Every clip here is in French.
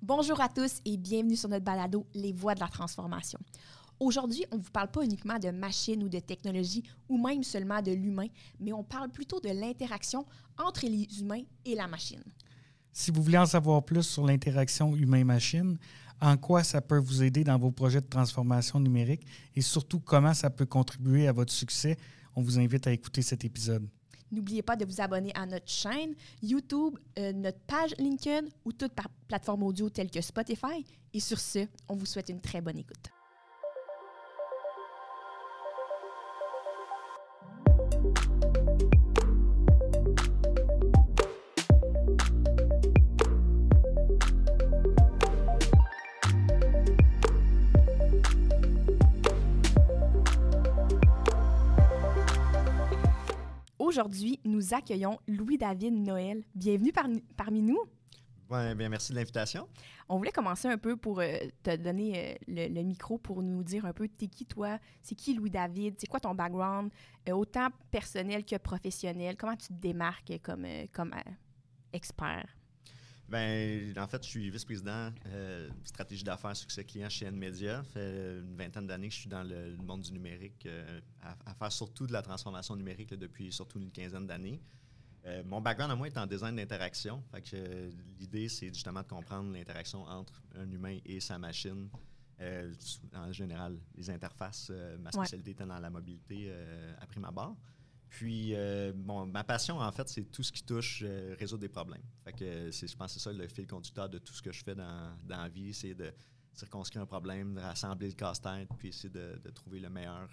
Bonjour à tous et bienvenue sur notre balado Les Voix de la transformation. Aujourd'hui, on ne vous parle pas uniquement de machines ou de technologie ou même seulement de l'humain, mais on parle plutôt de l'interaction entre les humains et la machine. Si vous voulez en savoir plus sur l'interaction humain-machine, en quoi ça peut vous aider dans vos projets de transformation numérique et surtout comment ça peut contribuer à votre succès, on vous invite à écouter cet épisode. N'oubliez pas de vous abonner à notre chaîne YouTube, notre page LinkedIn ou toute plateforme audio telle que Spotify. Et sur ce, on vous souhaite une très bonne écoute. Aujourd'hui, nous accueillons Louis-David Noël. Bienvenue parmi nous. Ouais, bien, merci de l'invitation. On voulait commencer un peu pour te donner le micro pour nous dire un peu t'es qui toi, c'est qui Louis-David, c'est quoi ton background, autant personnel que professionnel, comment tu te démarques comme expert? Bien, en fait, je suis vice-président stratégie d'affaires succès client chez Nmedia. Ça fait une vingtaine d'années que je suis dans le monde du numérique, à faire surtout de la transformation numérique là, depuis surtout une quinzaine d'années. Mon background à moi est en design d'interaction. Fait que l'idée, c'est justement de comprendre l'interaction entre un humain et sa machine. En général, les interfaces, ma spécialité étant dans la mobilité à prime abord. Puis, ma passion, en fait, c'est tout ce qui touche résoudre des problèmes. Fait que je pense que c'est ça le fil conducteur de tout ce que je fais dans la vie, c'est de circonscrire un problème, de rassembler le casse-tête, puis essayer de trouver le meilleur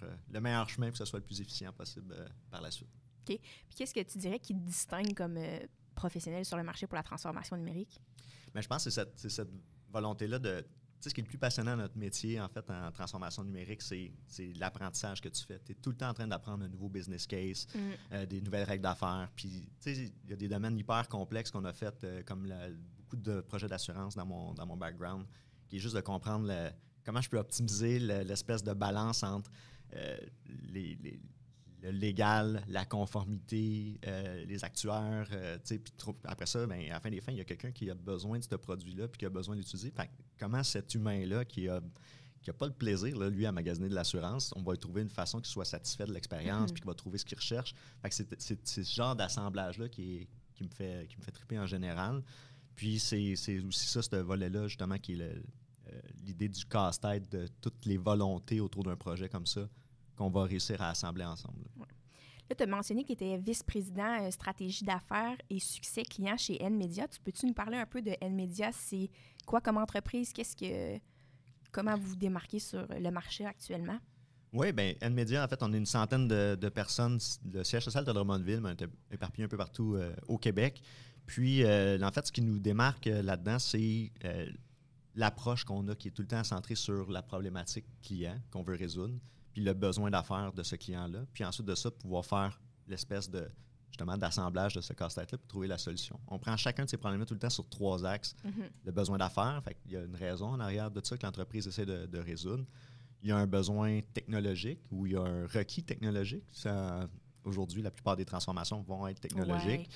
chemin pour que ce soit le plus efficient possible par la suite. OK. Puis qu'est-ce que tu dirais qui te distingue comme professionnel sur le marché pour la transformation numérique? Bien, je pense que c'est cette volonté-là de... Tu sais, ce qui est le plus passionnant dans notre métier, en fait, en transformation numérique, c'est l'apprentissage que tu fais. Tu es tout le temps en train d'apprendre un nouveau business case, des nouvelles règles d'affaires. Puis, tu sais, il y a des domaines hyper complexes qu'on a fait, comme beaucoup de projets d'assurance dans mon background, qui est juste de comprendre comment je peux optimiser l'espèce de balance entre le légal, la conformité, les actuaires, puis après ça, ben, à la fin des fins, il y a quelqu'un qui a besoin de ce produit-là puis qui a besoin d'utiliser. Fait comment cet humain-là qui a pas le plaisir, là, lui, à magasiner de l'assurance, on va lui trouver une façon qu'il soit satisfait de l'expérience puis qu'il va trouver ce qu'il recherche. Fait que c'est ce genre d'assemblage-là qui me fait triper en général. Puis c'est aussi ça, ce volet-là, justement, qui est l'idée du casse-tête de toutes les volontés autour d'un projet comme ça qu'on va réussir à assembler ensemble. Ouais. Là, tu as mentionné que tu étais vice-président stratégie d'affaires et succès client chez Nmedia. Peux-tu nous parler un peu de Nmedia? C'est quoi comme entreprise? Comment vous vous démarquez sur le marché actuellement? Oui, bien, Nmedia, en fait, on est une centaine de personnes. Le siège social de Drummondville, mais on est éparpillé un peu partout au Québec. Puis, en fait, ce qui nous démarque là-dedans, c'est l'approche qu'on a qui est tout le temps centrée sur la problématique client qu'on veut résoudre, puis le besoin d'affaires de ce client-là. Puis ensuite de ça, pouvoir faire l'espèce de, justement, d'assemblage de ce casse-tête-là pour trouver la solution. On prend chacun de ces problèmes-là tout le temps sur 3 axes. Le besoin d'affaires, fait qu'il y a une raison en arrière de ça que l'entreprise essaie de résoudre. Il y a un besoin technologique ou il y a un requis technologique. Aujourd'hui, la plupart des transformations vont être technologiques. Ouais.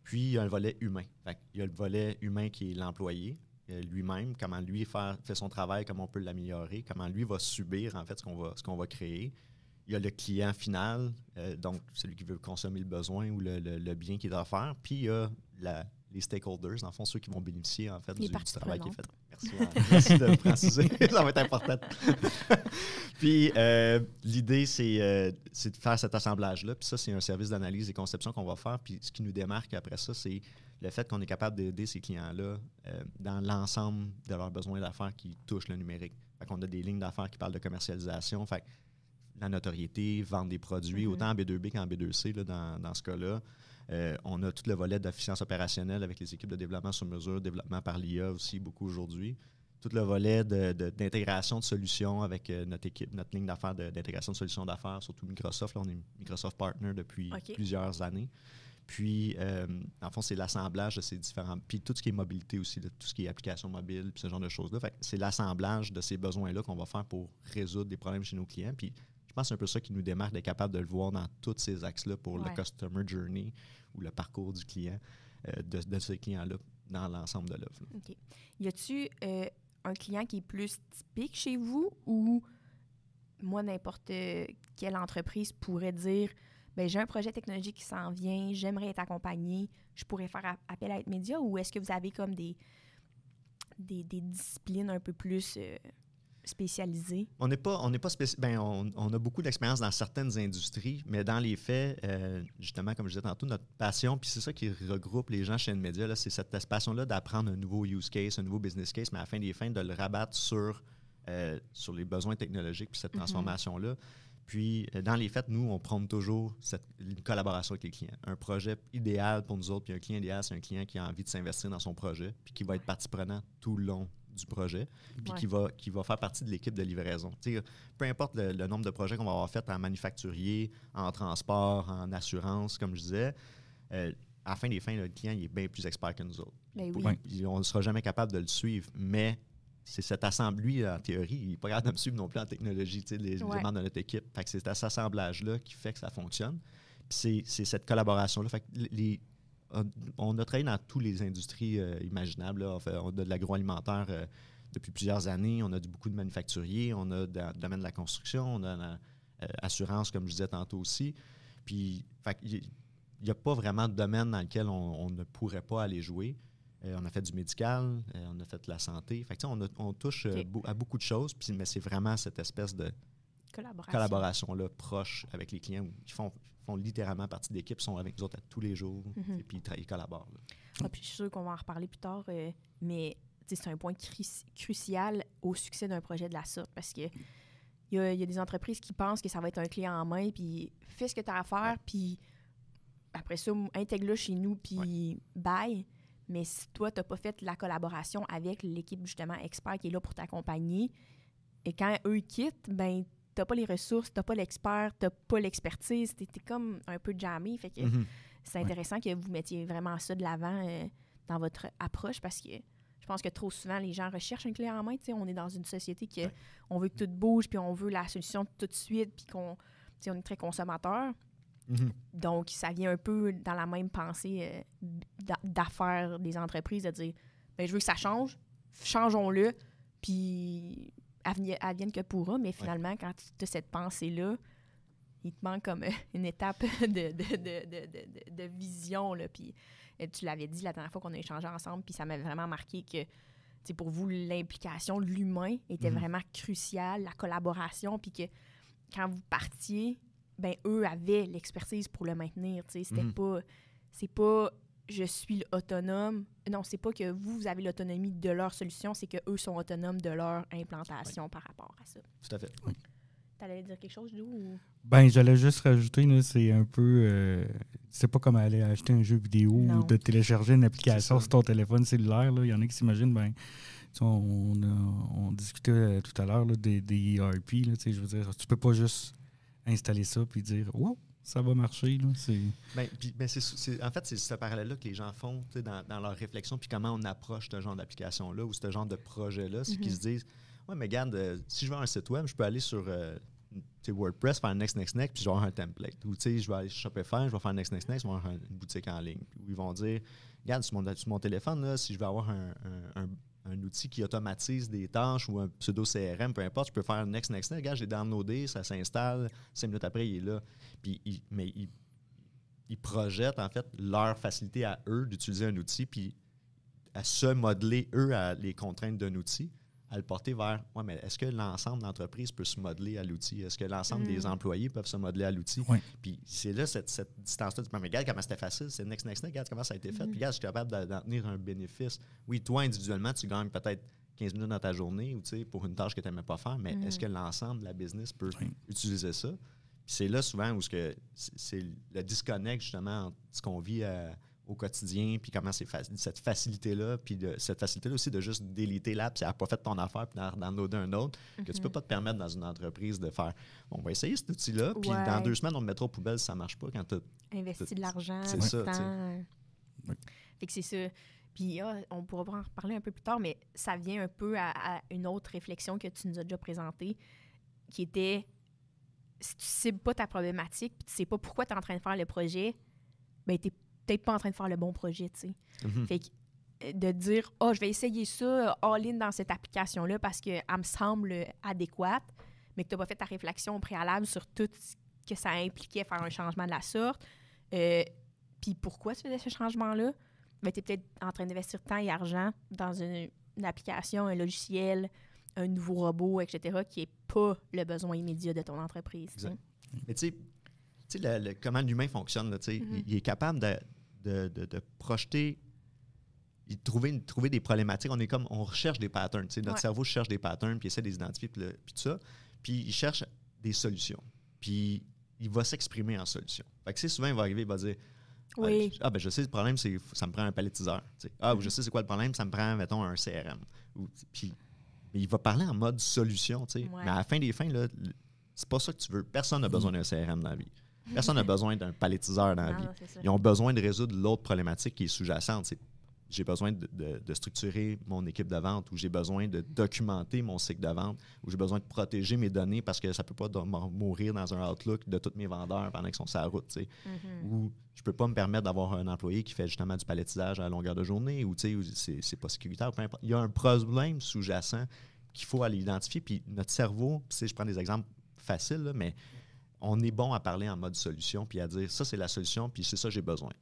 Puis, il y a un volet humain. Fait qu'il y a le volet humain qui est l'employé, lui-même, comment lui fait son travail, comment on peut l'améliorer, comment lui va subir, en fait, ce qu'on va créer. Il y a le client final, donc celui qui veut consommer le besoin ou le bien qu'il doit faire. Puis, il y a les stakeholders, en fond, ceux qui vont bénéficier, en fait, du travail qui est fait. Merci de me préciser, ça va être important. Puis, l'idée, c'est de faire cet assemblage-là. Puis ça, c'est un service d'analyse et conception qu'on va faire. Puis, ce qui nous démarque après ça, c'est le fait qu'on est capable d'aider ces clients-là dans l'ensemble de leurs besoins d'affaires qui touchent le numérique. Fait qu'on a des lignes d'affaires qui parlent de commercialisation, fait la notoriété, vendre des produits, autant en B2B qu'en B2C là, dans ce cas-là. On a tout le volet d'efficience opérationnelle avec les équipes de développement sur mesure, développement par l'IA aussi beaucoup aujourd'hui. Tout le volet d'intégration de solutions avec notre équipe, notre ligne d'affaires d'intégration de solutions d'affaires, surtout Microsoft. Là, on est Microsoft Partner depuis plusieurs années. Puis, en fond, c'est l'assemblage de ces différents... Puis tout ce qui est mobilité aussi, tout ce qui est application mobile, puis ce genre de choses-là. Fait que c'est l'assemblage de ces besoins-là qu'on va faire pour résoudre des problèmes chez nos clients. Puis je pense que c'est un peu ça qui nous démarque d'être capable de le voir dans tous ces axes-là pour le customer journey ou le parcours du client, de ces clients-là. dans l'ensemble de l'œuvre. OK. Y a-tu un client qui est plus typique chez vous ou moi, n'importe quelle entreprise pourrait dire ben j'ai un projet technologique qui s'en vient, j'aimerais être accompagné, je pourrais faire appel à Être Média ou est-ce que vous avez comme des disciplines un peu plus spécialisées? On a beaucoup d'expérience dans certaines industries, mais dans les faits, justement, comme je disais tantôt, notre passion, puis c'est ça qui regroupe les gens chez Nmedia, c'est cette passion-là d'apprendre un nouveau use case, un nouveau business case, mais à la fin des fins, de le rabattre sur les besoins technologiques puis cette transformation-là. Puis, dans les faits, nous, on prône toujours une collaboration avec les clients. Un projet idéal pour nous autres, puis un client idéal, c'est un client qui a envie de s'investir dans son projet, puis qui va être partie prenante tout le long du projet, puis qui va faire partie de l'équipe de livraison. T'sais, peu importe le nombre de projets qu'on va avoir fait en manufacturier, en transport, en assurance, comme je disais, à la fin des fins, le client il est bien plus expert que nous autres. Ben On ne sera jamais capable de le suivre, mais c'est cet assemblage, lui, en théorie, il n'est pas capable de me suivre non plus en technologie, les demandes de notre équipe. Fait que c'est cet assemblage-là qui fait que ça fonctionne. Puis c'est cette collaboration-là. Fait que on a travaillé dans toutes les industries imaginables. Là. On a de l'agroalimentaire depuis plusieurs années. On a beaucoup de manufacturiers. On a dans le domaine de la construction. On a l'assurance, comme je disais tantôt aussi. Puis, il n'y a pas vraiment de domaine dans lequel on ne pourrait pas aller jouer. On a fait du médical, on a fait de la santé. Fait que, on touche à beaucoup de choses, mais c'est vraiment cette espèce de collaboration-là proche avec les clients où ils font littéralement partie de l'équipe, sont avec nous autres à tous les jours, et puis ils collaborent. Puis je suis sûre qu'on va en reparler plus tard, mais c'est un point crucial au succès d'un projet de la sorte parce que il y a des entreprises qui pensent que ça va être un clé en main, puis fais ce que tu as à faire, puis après ça, intègre-le chez nous, puis bye. Mais si toi, tu n'as pas fait la collaboration avec l'équipe, justement, expert qui est là pour t'accompagner, et quand eux quittent, ben tu n'as pas les ressources, tu n'as pas l'expert, tu n'as pas l'expertise, tu es comme un peu jammé. Fait que c'est intéressant que vous mettiez vraiment ça de l'avant dans votre approche parce que je pense que trop souvent, les gens recherchent une clé en main. On est dans une société qui on veut que tout bouge, puis on veut la solution tout de suite, puis on est très consommateur. Donc, ça vient un peu dans la même pensée d'affaires des entreprises, de dire ben, je veux que ça change, changeons-le, puis advienne que pourra. Mais finalement, quand tu as cette pensée-là, il te manque comme une étape de vision. Là, puis tu l'avais dit la dernière fois qu'on a échangé ensemble, puis ça m'a vraiment marqué que pour vous, l'implication, l'humain était vraiment crucial, la collaboration, puis que quand vous partiez, ben eux avaient l'expertise pour le maintenir. C'était pas... C'est pas je suis autonome. Non, c'est pas que vous avez l'autonomie de leur solution, c'est qu'eux sont autonomes de leur implantation par rapport à ça. Tout à fait. Tu allais dire quelque chose, Joe? Ou... Ben, j'allais juste rajouter, là, c'est un peu... c'est pas comme aller acheter un jeu vidéo ou de télécharger une application sur ton téléphone cellulaire. Il y en a qui s'imaginent, ben, on discutait tout à l'heure là, des ERP. Là, je veux dire, tu peux pas juste installer ça puis dire « Wow, ça va marcher. » En fait, c'est ce parallèle-là que les gens font dans leur réflexion puis comment on approche ce genre d'application-là ou ce genre de projet-là. C'est qu'ils se disent « Ouais, mais regarde, si je veux un site web, je peux aller sur WordPress, faire un next, puis je vais avoir un template. Ou je vais aller sur Shopify, je vais faire un next, je vais avoir une boutique en ligne. » Où ils vont dire « Regarde, sur mon téléphone, là, si je veux avoir un outil qui automatise des tâches ou un pseudo-CRM, peu importe, je peux faire next. Regarde, j'ai downloadé, ça s'installe, 5 minutes après, il est là. » Puis ils projettent, en fait, leur facilité à eux d'utiliser un outil, puis à se modeler, eux, à les contraintes d'un outil, à le porter vers, ouais, mais est-ce que l'ensemble de l'entreprise peut se modeler à l'outil? Est-ce que l'ensemble des employés peuvent se modeler à l'outil? Oui. Puis c'est là, cette distance-là, tu dis, mais regarde comment c'était facile, c'est next, regarde comment ça a été fait, puis regarde, je suis capable d'en tenir un bénéfice. Oui, toi, individuellement, tu gagnes peut-être 15 minutes dans ta journée ou pour une tâche que tu n'aimais pas faire, mais est-ce que l'ensemble de la business peut utiliser ça? Puis c'est là souvent où c'est le disconnect justement entre ce qu'on vit au quotidien, puis comment c'est cette facilité-là, puis cette facilité-là aussi de juste déliter l'app, puis elle n'a pas fait ton affaire, puis d'en loader un autre, que tu ne peux pas te permettre dans une entreprise de faire on va essayer cet outil-là, puis dans 2 semaines, on le mettra aux poubelles si ça ne marche pas. Quand tu as investi de l'argent, c'est du ça, temps. Fait que c'est ça. Puis on pourra en reparler un peu plus tard, mais ça vient un peu à une autre réflexion que tu nous as déjà présentée, qui était si tu ne cibles pas ta problématique, puis tu ne sais pas pourquoi tu es en train de faire le projet, ben tu n'es peut-être pas en train de faire le bon projet, tu sais. Fait que de dire « Ah, je vais essayer ça all-in dans cette application-là parce qu'elle me semble adéquate », mais que tu n'as pas fait ta réflexion préalable sur tout ce que ça impliquait faire un changement de la sorte. Puis pourquoi tu faisais ce changement-là? Ben, tu es peut-être en train d'investir temps et argent dans une application, un logiciel, un nouveau robot, etc., qui n'est pas le besoin immédiat de ton entreprise. Exact. Mais tu sais, comment l'humain fonctionne, là, il est capable de projeter, de trouver des problématiques. On recherche des patterns. Notre cerveau cherche des patterns, puis essaie de les identifier, puis tout ça. Puis il cherche des solutions. Puis il va s'exprimer en solution. Fait que souvent, il va arriver, il va dire oui. Ben je sais, le problème, c'est ça me prend un palettiseur. Je sais c'est quoi le problème, ça me prend, mettons, un CRM. Puis il va parler en mode solution. Mais à la fin des fins, là, c'est pas ça que tu veux. Personne n'a besoin d'un CRM dans la vie. Personne n'a besoin d'un palettiseur dans la vie. Ils ont besoin de résoudre l'autre problématique qui est sous-jacente. J'ai besoin de structurer mon équipe de vente, ou j'ai besoin de documenter mon cycle de vente, ou j'ai besoin de protéger mes données parce que ça ne peut pas mourir dans un Outlook de tous mes vendeurs pendant qu'ils sont sur la route. Ou je ne peux pas me permettre d'avoir un employé qui fait justement du palettisage à longueur de journée, ou c'est pas sécuritaire, peu importe. Il y a un problème sous-jacent qu'il faut aller identifier. Puis notre cerveau, je prends des exemples faciles, là, mais on est bon à parler en mode solution, puis à dire ça, c'est la solution, puis c'est ça que j'ai besoin.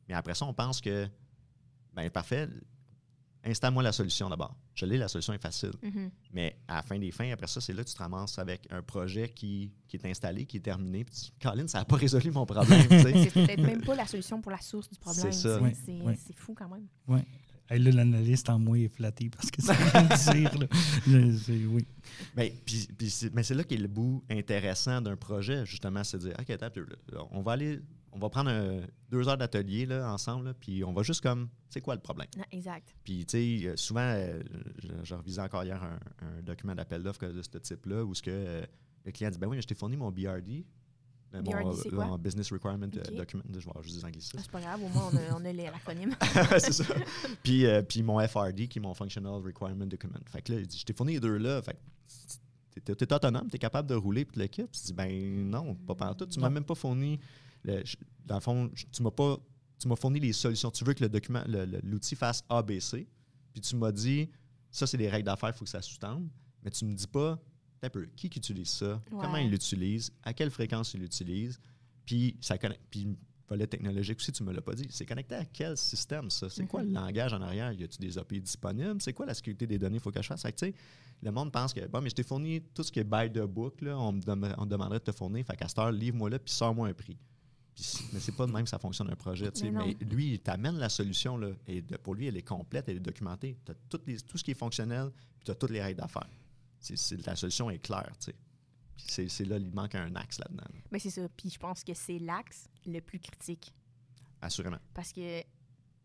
Mais après ça, on pense que bien, parfait, installe-moi la solution d'abord. Je l'ai, la solution est facile. Mais à la fin des fins, après ça, c'est là que tu te ramasses avec un projet qui est installé, qui est terminé. Puis tu dis, Colin, ça n'a pas résolu mon problème. C'est peut-être même pas la solution pour la source du problème. C'est ça. C'est fou quand même. Oui. Hey, là, l'analyste en moi est flatté parce que ça vient de dire. Là. Oui. Mais c'est là qu'est le bout intéressant d'un projet, justement, c'est de dire, OK, attends, on va prendre 2 heures d'atelier là, ensemble, là, puis on va juste comme, c'est quoi le problème? Exact. Puis, tu sais, souvent, je revisais encore hier un document d'appel d'offres de ce type-là, où le client dit, ben oui, mais je t'ai fourni mon BRD. C'est quoi? Mon Business Requirement Document. Je vais juste dire anglicisme. C'est pas grave, au moins on a l'acronyme. C'est ça. Puis mon FRD, qui est mon Functional Requirement Document. Fait que là, il dit, je t'ai fourni les deux là. Fait que t'es autonome, t'es capable de rouler puis l'équipe. Tu dis, ben non, pas partout. Tu m'as même pas fourni. Dans le fond, tu m'as fourni les solutions. Tu veux que le document, l'outil fasse ABC. Puis tu m'as dit, ça, c'est des règles d'affaires, il faut que ça sous-tende. Mais tu me dis pas, un peu, qui utilise ça, comment il l'utilise, à quelle fréquence il l'utilise, puis le volet technologique aussi, tu ne me l'as pas dit. C'est connecté à quel système, ça? C'est quoi le langage en arrière? Y a-t-il des API disponibles? C'est quoi la sécurité des données qu'il faut que je fasse? Fait que, le monde pense que, bon, mais je t'ai fourni tout ce qui est by the book, là, on demanderait de te fournir, fait qu'à cette heure, livre-moi là, puis sors-moi un prix. Mais c'est pas de même que ça fonctionne un projet. Mais lui, il t'amène la solution, là, et pour lui, elle est complète, elle est documentée. Tu as tout ce qui est fonctionnel, puis tu as toutes les règles d'affaires. La solution est claire, tu sais. C'est là, il manque un axe là-dedans. Mais c'est ça. Puis je pense que c'est l'axe le plus critique. Assurément. Parce que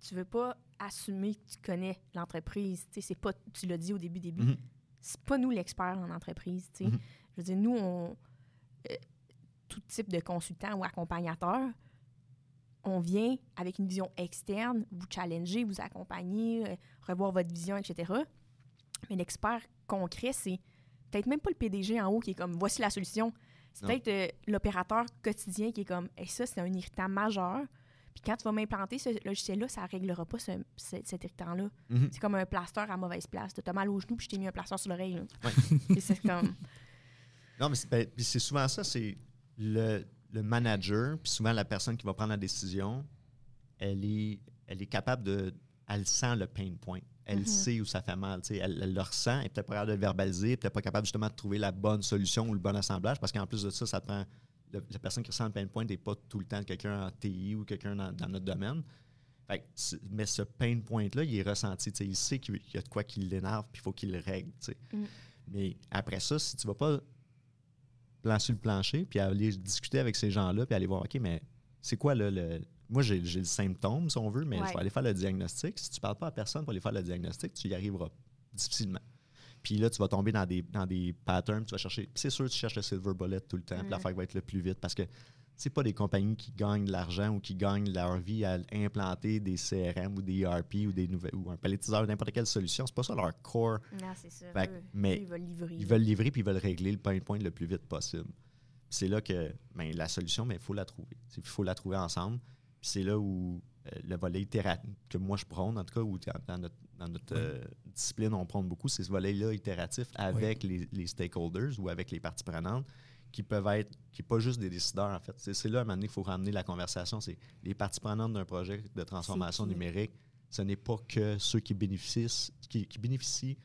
tu veux pas assumer que tu connais l'entreprise. Tu sais, c'est pas, tu l'as dit au début. C'est pas nous l'expert en entreprise, tu sais. Je veux dire, nous, tout type de consultant ou accompagnateur, on vient avec une vision externe, vous challenger, vous accompagner, revoir votre vision, etc. Mais l'expert concret, c'est peut-être même pas le PDG en haut qui est comme « voici la solution ». C'est peut-être l'opérateur quotidien qui est comme « ça, c'est un irritant majeur. Puis quand tu vas m'implanter ce logiciel-là, ça ne réglera pas cet irritant-là. C'est comme un plaster à mauvaise place. Tu as mal au genou puis je t'ai mis un plaster sur l'oreille. Ouais. C'est comme... Non, mais c'est souvent ça, c'est le manager, puis souvent la personne qui va prendre la décision, elle est capable de... Elle sent le pain point. Elle sait où ça fait mal. Elle le ressent, elle n'est peut-être pas capable de le verbaliser, peut-être pas capable justement de trouver la bonne solution ou le bon assemblage, parce qu'en plus de ça, ça prend... La personne qui ressent le pain point n'est pas tout le temps quelqu'un en TI ou quelqu'un dans notre domaine. Mais ce pain point-là, il est ressenti. Il sait qu'il y a de quoi qui l'énerve puis il faut qu'il le règle. Mais après ça, si tu ne vas pas sur le plancher puis aller discuter avec ces gens-là puis aller voir, OK, mais c'est quoi le... Moi, j'ai le symptôme, si on veut, mais je vais aller faire le diagnostic. Si tu ne parles pas à personne pour aller faire le diagnostic, tu y arriveras difficilement. Puis là, tu vas tomber dans des patterns, tu vas chercher... Puis c'est sûr, tu cherches le silver bullet tout le temps, puis l'affaire va être le plus vite, parce que c'est pas des compagnies qui gagnent de l'argent ou qui gagnent leur vie à implanter des CRM ou des ERP ou un palettiseur ou n'importe quelle solution. C'est pas ça leur core. Non, c'est ça. Mais ils veulent livrer. Ils veulent livrer puis ils veulent régler le pain point le plus vite possible. Puis c'est là que la solution, il faut la trouver. Il faut la trouver ensemble. Puis c'est là où le volet itératif que moi je prône, en tout cas, ou dans notre discipline, on prône beaucoup, c'est ce volet-là itératif avec les stakeholders ou avec les parties prenantes qui peuvent être, qui n'est pas juste des décideurs, en fait. C'est là, à un moment donné, qu'il faut ramener la conversation. C'est les parties prenantes d'un projet de transformation numérique, ce n'est pas que ceux qui bénéficient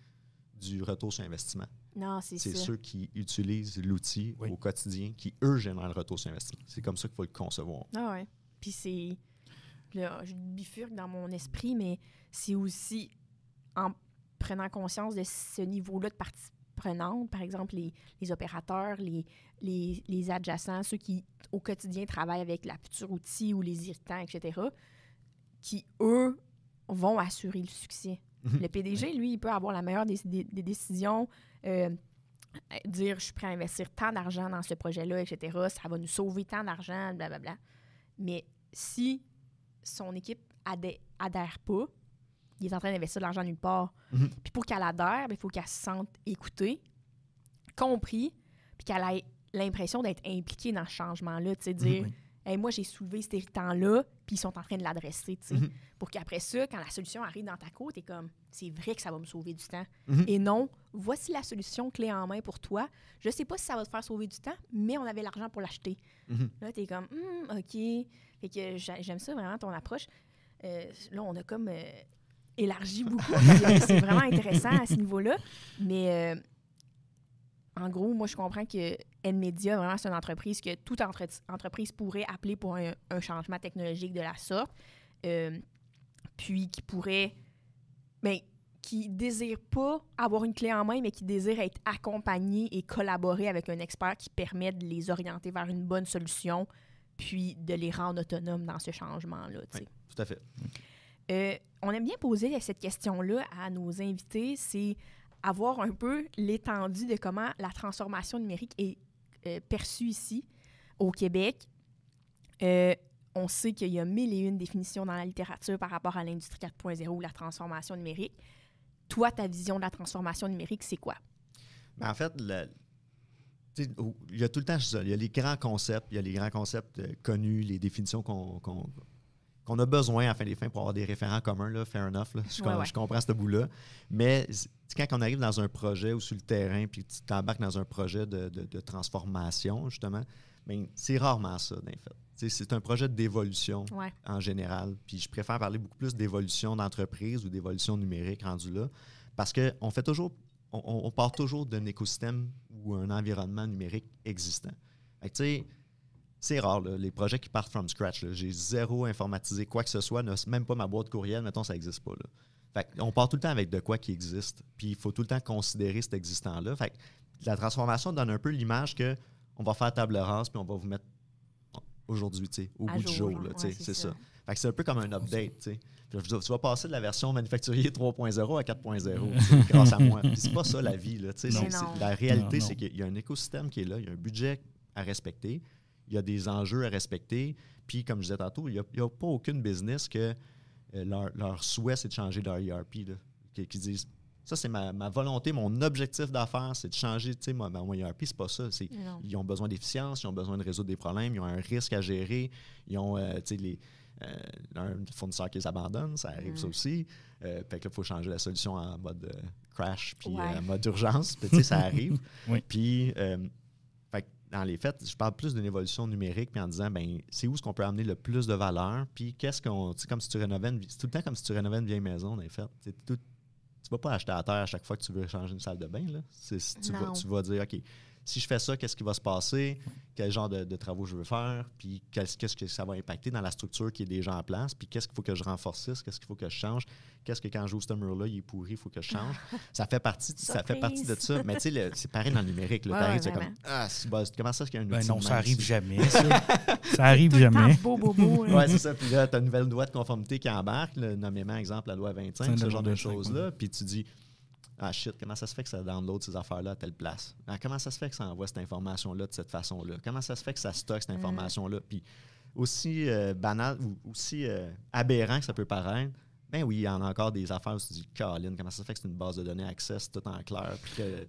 du retour sur investissement. Non, c'est ça. C'est ceux qui utilisent l'outil au quotidien qui, eux, génèrent le retour sur investissement. C'est comme ça qu'il faut le concevoir. Ah ouais. Puis c'est... Là, je bifurque dans mon esprit, mais c'est aussi en prenant conscience de ce niveau-là de parties prenantes, par exemple les opérateurs, les adjacents, ceux qui, au quotidien, travaillent avec la future outil ou les irritants, etc., qui, eux, vont assurer le succès. Le PDG, lui, il peut avoir la meilleure des décisions, dire « je suis prêt à investir tant d'argent dans ce projet-là, etc., ça va nous sauver tant d'argent, blablabla ». Mais si son équipe adhère pas, il est en train d'investir de l'argent nulle part. Puis pour qu'elle adhère, il faut qu'elle se sente écoutée, compris, puis qu'elle ait l'impression d'être impliquée dans ce changement-là, tu sais, dire hey, moi, j'ai soulevé cet irritant-là, puis ils sont en train de l'adresser, tu sais. Pour qu'après ça, quand la solution arrive dans ta cour, t'es comme, c'est vrai que ça va me sauver du temps. Et non, voici la solution clé en main pour toi. Je sais pas si ça va te faire sauver du temps, mais on avait l'argent pour l'acheter. Là, t'es comme, OK. Fait que j'aime ça vraiment, ton approche. Là, on a comme élargi beaucoup. C'est vraiment intéressant à ce niveau-là. Mais en gros, moi, je comprends que NMedia, vraiment, c'est une entreprise que toute entreprise pourrait appeler pour un changement technologique de la sorte. Puis qui pourrait... Bien, qui ne désire pas avoir une clé en main, mais qui désire être accompagné et collaborer avec un expert qui permet de les orienter vers une bonne solution, puis de les rendre autonomes dans ce changement-là. Oui, tout à fait. On aime bien poser cette question-là à nos invités, c'est avoir un peu l'étendue de comment la transformation numérique est perçue ici, au Québec. On sait qu'il y a 1001 définitions dans la littérature par rapport à l'industrie 4.0 ou la transformation numérique. Toi, ta vision de la transformation numérique, c'est quoi? Bien, en fait, il y a tout le temps ça. Il y a les grands concepts, connus, les définitions qu'on a besoin à la fin des fins pour avoir des référents communs, là, fair enough. Là. Je comprends ce bout-là. Mais quand on arrive dans un projet ou sur le terrain, puis tu t'embarques dans un projet de transformation, justement, bien, c'est rarement ça, en fait. C'est un projet d'évolution en général. Puis je préfère parler beaucoup plus d'évolution d'entreprise ou d'évolution numérique rendu là, parce qu'on fait toujours, on part toujours d'un écosystème ou un environnement numérique existant. Fait que, tu sais, c'est rare, là, les projets qui partent from scratch. Là. J'ai zéro informatisé quoi que ce soit, même pas ma boîte courriel, mettons, ça n'existe pas. Là. Fait on part tout le temps avec de quoi qui existe, puis il faut tout le temps considérer cet existant-là. Fait que la transformation donne un peu l'image qu'on va faire table rase, puis on va vous mettre aujourd'hui, au bout du jour. Là, c'est ça. Fait que c'est un peu comme un update. Tu vas passer de la version manufacturier 3.0 à 4.0 grâce à moi. Puis c'est pas ça la vie. Là, la réalité, c'est qu'il y a un écosystème qui est là, il y a un budget à respecter, il y a des enjeux à respecter. Puis, comme je disais tantôt, il n'y a pas aucune business que leur souhait, c'est de changer leur ERP. Là, qui disent, ça, c'est ma volonté, mon objectif d'affaires, c'est de changer mon ERP. C'est pas ça. Ils ont besoin d'efficience, ils ont besoin de résoudre des problèmes, ils ont un risque à gérer, ils ont un fournisseur qui les abandonne, ça arrive ça aussi. Fait que là, il faut changer la solution en mode crash, puis en mode urgence. Puis, ça arrive. Puis, dans les faits, je parle plus d'une évolution numérique, puis en disant, ben c'est où est-ce qu'on peut amener le plus de valeur, puis qu'est-ce qu'on... Tu sais, comme si tu rénovais c'est tout le temps comme si tu rénovais une vieille maison, dans les faits. Tu ne vas pas acheter à terre à chaque fois que tu veux changer une salle de bain. Là. Tu vas dire, OK, si je fais ça, qu'est-ce qui va se passer? Quel genre de travaux je veux faire? Puis qu'est-ce que ça va impacter dans la structure qui est déjà en place? Puis qu'est-ce qu'il faut que je renforcisse? Qu'est-ce qu'il faut que je change? Qu'est-ce que quand j'ouvre ce mur-là, il est pourri, il faut que je change? Ça fait partie de ça. Mais tu sais, c'est pareil dans le numérique. Là, tu comme, comment ça, qu'il y a un outil non, de ça arrive jamais, ça. Ça arrive jamais. Oui, c'est ça. Puis là, tu as une nouvelle loi de conformité qui embarque, nommément, exemple, la loi 25, ce genre de choses-là. Puis tu dis, ah shit, comment ça se fait que ça download ces affaires-là à telle place? Comment ça se fait que ça envoie cette information-là de cette façon-là? Comment ça se fait que ça stocke cette information-là? Puis aussi banal ou aussi aberrant que ça peut paraître, Ben oui, il y en a encore des affaires où tu te dis, Caroline, comment ça fait que c'est une base de données Access tout en clair? Puis que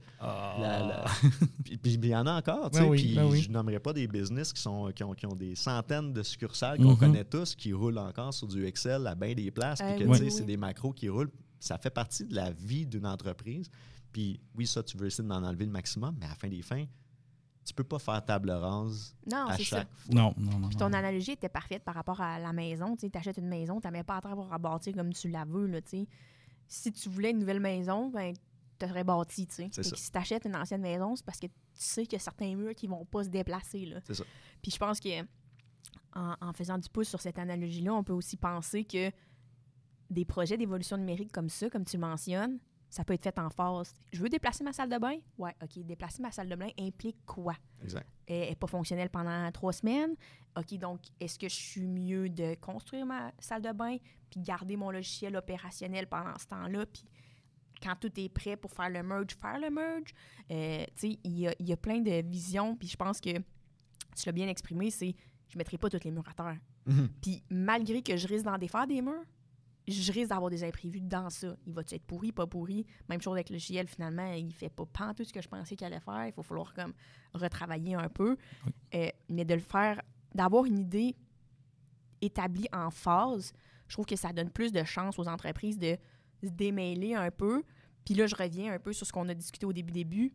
puis il y en a encore, tu sais. Puis je nommerai pas des business qui ont des centaines de succursales qu'on connaît tous, qui roulent encore sur du Excel à bien des places, puis que tu sais, c'est des macros qui roulent. Ça fait partie de la vie d'une entreprise. Puis oui, ça, tu veux essayer d'en enlever le maximum, mais à la fin des fins, tu peux pas faire table rase à chaque fois. Non. Puis ton analogie était parfaite par rapport à la maison. Tu achètes une maison, tu n'as pas à terre pour la bâtir comme tu la veux. Là, si tu voulais une nouvelle maison, ben, tu aurais bâti. Si tu achètes une ancienne maison, c'est parce que tu sais qu'il y a certains murs qui ne vont pas se déplacer. Là. C'est ça. Puis je pense que en faisant du pouce sur cette analogie-là, on peut aussi penser que des projets d'évolution numérique comme ça, comme tu mentionnes, ça peut être fait en phase. Je veux déplacer ma salle de bain? Ouais, OK. Déplacer ma salle de bain implique quoi? Exact. Elle n'est pas fonctionnelle pendant 3 semaines. OK, donc, est-ce que je suis mieux de construire ma salle de bain puis garder mon logiciel opérationnel pendant ce temps-là? Puis quand tout est prêt pour faire le merge? Tu sais, il y a plein de visions. Puis je pense que, tu l'as bien exprimé, c'est je ne mettrai pas tous les murs à terre. Mm-hmm. Puis malgré que je risque d'en défaire des murs, je risque d'avoir des imprévus dans ça. Il va-tu être pourri, pas pourri? Même chose avec le logiciel, finalement, il fait pas pantoute ce que je pensais qu'il allait faire. Il va falloir comme retravailler un peu. Oui. Mais de le faire, d'avoir une idée établie en phase, je trouve que ça donne plus de chance aux entreprises de se démêler un peu. Puis là, je reviens un peu sur ce qu'on a discuté au début.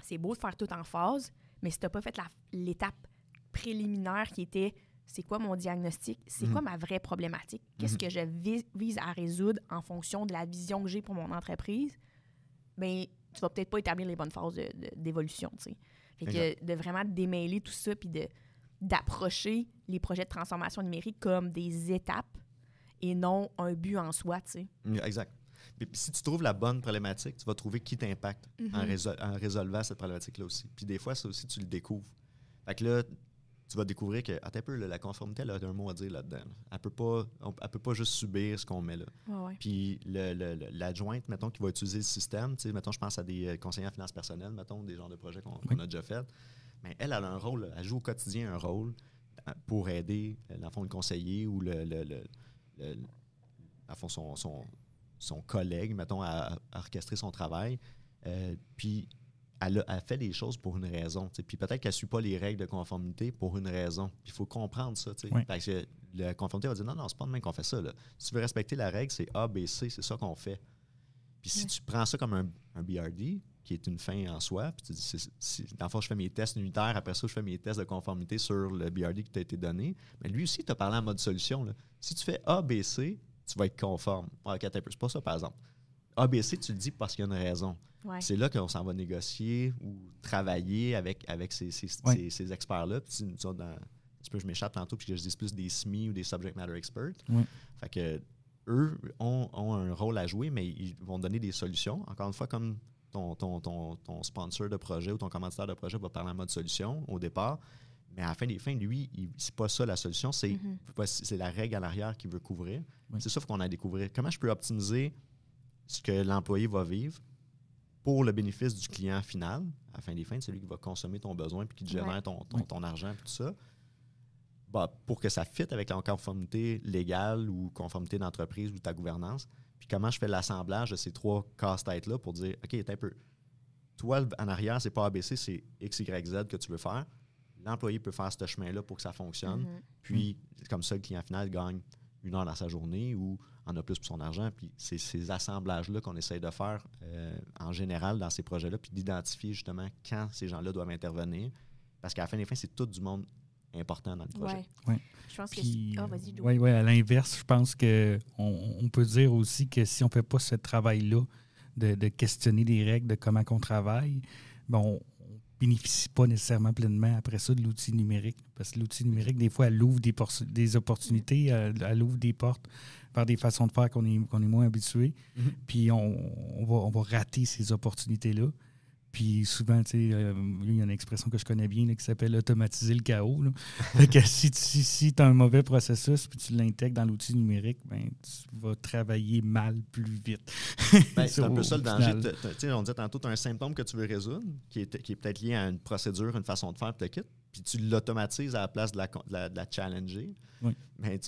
C'est beau de faire tout en phase, mais si tu n'as pas fait l'étape préliminaire qui était c'est quoi mon diagnostic, c'est quoi ma vraie problématique, qu'est-ce que je vise à résoudre en fonction de la vision que j'ai pour mon entreprise, bien, tu vas peut-être pas établir les bonnes phases d'évolution, tu sais. Fait que de vraiment démêler tout ça puis d'approcher les projets de transformation numérique comme des étapes et non un but en soi, tu sais. Exact. Puis si tu trouves la bonne problématique, tu vas trouver qui t'impacte en résolvant cette problématique-là aussi. Puis des fois, ça aussi, tu le découvres. Fait que là, tu vas découvrir que, attends un peu, la conformité, elle a un mot à dire là-dedans. Elle peut pas juste subir ce qu'on met là. Ouais. Puis l'adjointe, mettons, qui va utiliser le système, tu sais, mettons, je pense à des conseillers en finances personnelles, mettons, des genres de projets qu'on a déjà fait. Mais elle a un rôle, elle joue au quotidien un rôle pour aider, dans le fond, le conseiller ou son collègue, mettons, à orchestrer son travail. Puis elle fait des choses pour une raison. T'sais. Puis peut-être qu'elle ne suit pas les règles de conformité pour une raison. Puis il faut comprendre ça. Oui. Parce que la conformité va dire non, c'est pas de même qu'on fait ça. Là. Si tu veux respecter la règle, c'est A, B, C, c'est ça qu'on fait. Puis si tu prends ça comme un BRD, qui est une fin en soi, puis tu dis, dans le fond, je fais mes tests unitaires, après ça, je fais mes tests de conformité sur le BRD qui t'a été donné. Mais lui aussi, tu as parlé en mode solution. Là. Si tu fais A, B, C, tu vas être conforme. OK, c'est pas ça, par exemple. A, B, C, tu le dis parce qu'il y a une raison. Ouais. C'est là qu'on s'en va négocier ou travailler avec ces experts-là. Puis je m'échappe tantôt puis que je dise plus des SME ou des Subject Matter Experts. Oui. Fait que eux ont un rôle à jouer, mais ils vont donner des solutions. Encore une fois, comme ton sponsor de projet ou ton commanditaire de projet va parler en mode solution au départ. Mais à la fin des fins, lui, c'est pas ça la solution, c'est la règle en arrière qu'il veut couvrir. Oui. C'est ça qu'on a à découvrir. Comment je peux optimiser ce que l'employé va vivre pour le bénéfice du client final? À la fin des fins, c'est lui qui va consommer ton besoin puis qui te génère ton argent et tout ça. Bah, pour que ça fitte avec la conformité légale ou conformité d'entreprise ou ta gouvernance. Puis comment je fais l'assemblage de ces 3 casse-têtes-là pour dire, OK, un peu. Toi, en arrière, c'est pas ABC, c'est X, Y, Z que tu veux faire. L'employé peut faire ce chemin-là pour que ça fonctionne. Puis, comme ça, le client final gagne 1 heure dans sa journée ou en a plus pour son argent. Puis, c'est ces assemblages-là qu'on essaye de faire en général dans ces projets-là, puis d'identifier justement quand ces gens-là doivent intervenir. Parce qu'à la fin des fins, c'est tout du monde important dans le projet. Ouais. Je pense vas-y, Joe. Oui, à l'inverse, je pense qu'on peut dire aussi que si on ne fait pas ce travail-là de questionner les règles de comment on travaille, on ne bénéficie pas nécessairement pleinement après ça de l'outil numérique. Parce que l'outil numérique, des fois, elle ouvre des opportunités, elle ouvre des portes vers des façons de faire qu'on est moins habitué. Puis on va rater ces opportunités-là. Puis souvent, tu sais, il y a une expression que je connais bien là, qui s'appelle « automatiser le chaos ». Fait que si tu as un mauvais processus puis tu l'intègres dans l'outil numérique, tu vas travailler mal plus vite. C'est un peu ça le danger. On disait tantôt, tu as un symptôme que tu veux résoudre qui est peut-être lié à une procédure, une façon de faire, puis tu l'automatises à la place de la challenger. Oui. Mais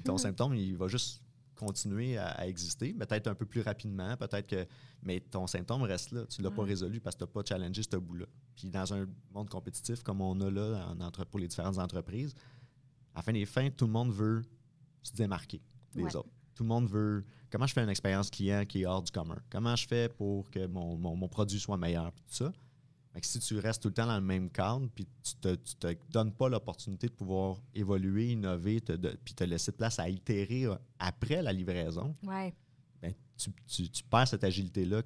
ton symptôme, il va juste continuer à exister, peut-être un peu plus rapidement, mais ton symptôme reste là. Tu ne l'as pas résolu parce que tu n'as pas challengé ce bout-là. Puis dans un monde compétitif comme on a là pour les différentes entreprises, à la fin des fins, tout le monde veut se démarquer des autres. Tout le monde veut... Comment je fais une expérience client qui est hors du commun? Comment je fais pour que mon produit soit meilleur? Tout ça. Fait que si tu restes tout le temps dans le même cadre, puis tu te donnes pas l'opportunité de pouvoir évoluer, innover, puis te laisser de place à itérer après la livraison, ben, tu perds cette agilité-là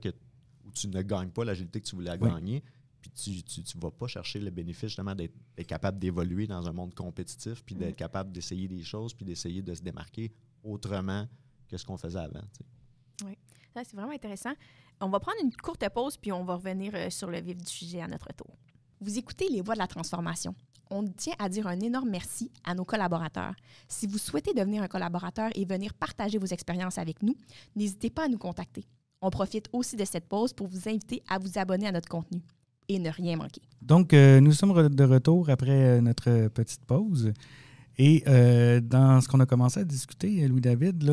où tu ne gagnes pas l'agilité que tu voulais gagner, puis tu ne vas pas chercher le bénéfice justement d'être capable d'évoluer dans un monde compétitif, puis d'être capable d'essayer des choses, puis d'essayer de se démarquer autrement que ce qu'on faisait avant. Oui, ça c'est vraiment intéressant. On va prendre une courte pause, puis on va revenir sur le vif du sujet à notre tour. Vous écoutez Les Voix de la transformation. On tient à dire un énorme merci à nos collaborateurs. Si vous souhaitez devenir un collaborateur et venir partager vos expériences avec nous, n'hésitez pas à nous contacter. On profite aussi de cette pause pour vous inviter à vous abonner à notre contenu et ne rien manquer. Donc, nous sommes de retour après notre petite pause. Et dans ce qu'on a commencé à discuter, Louis-David,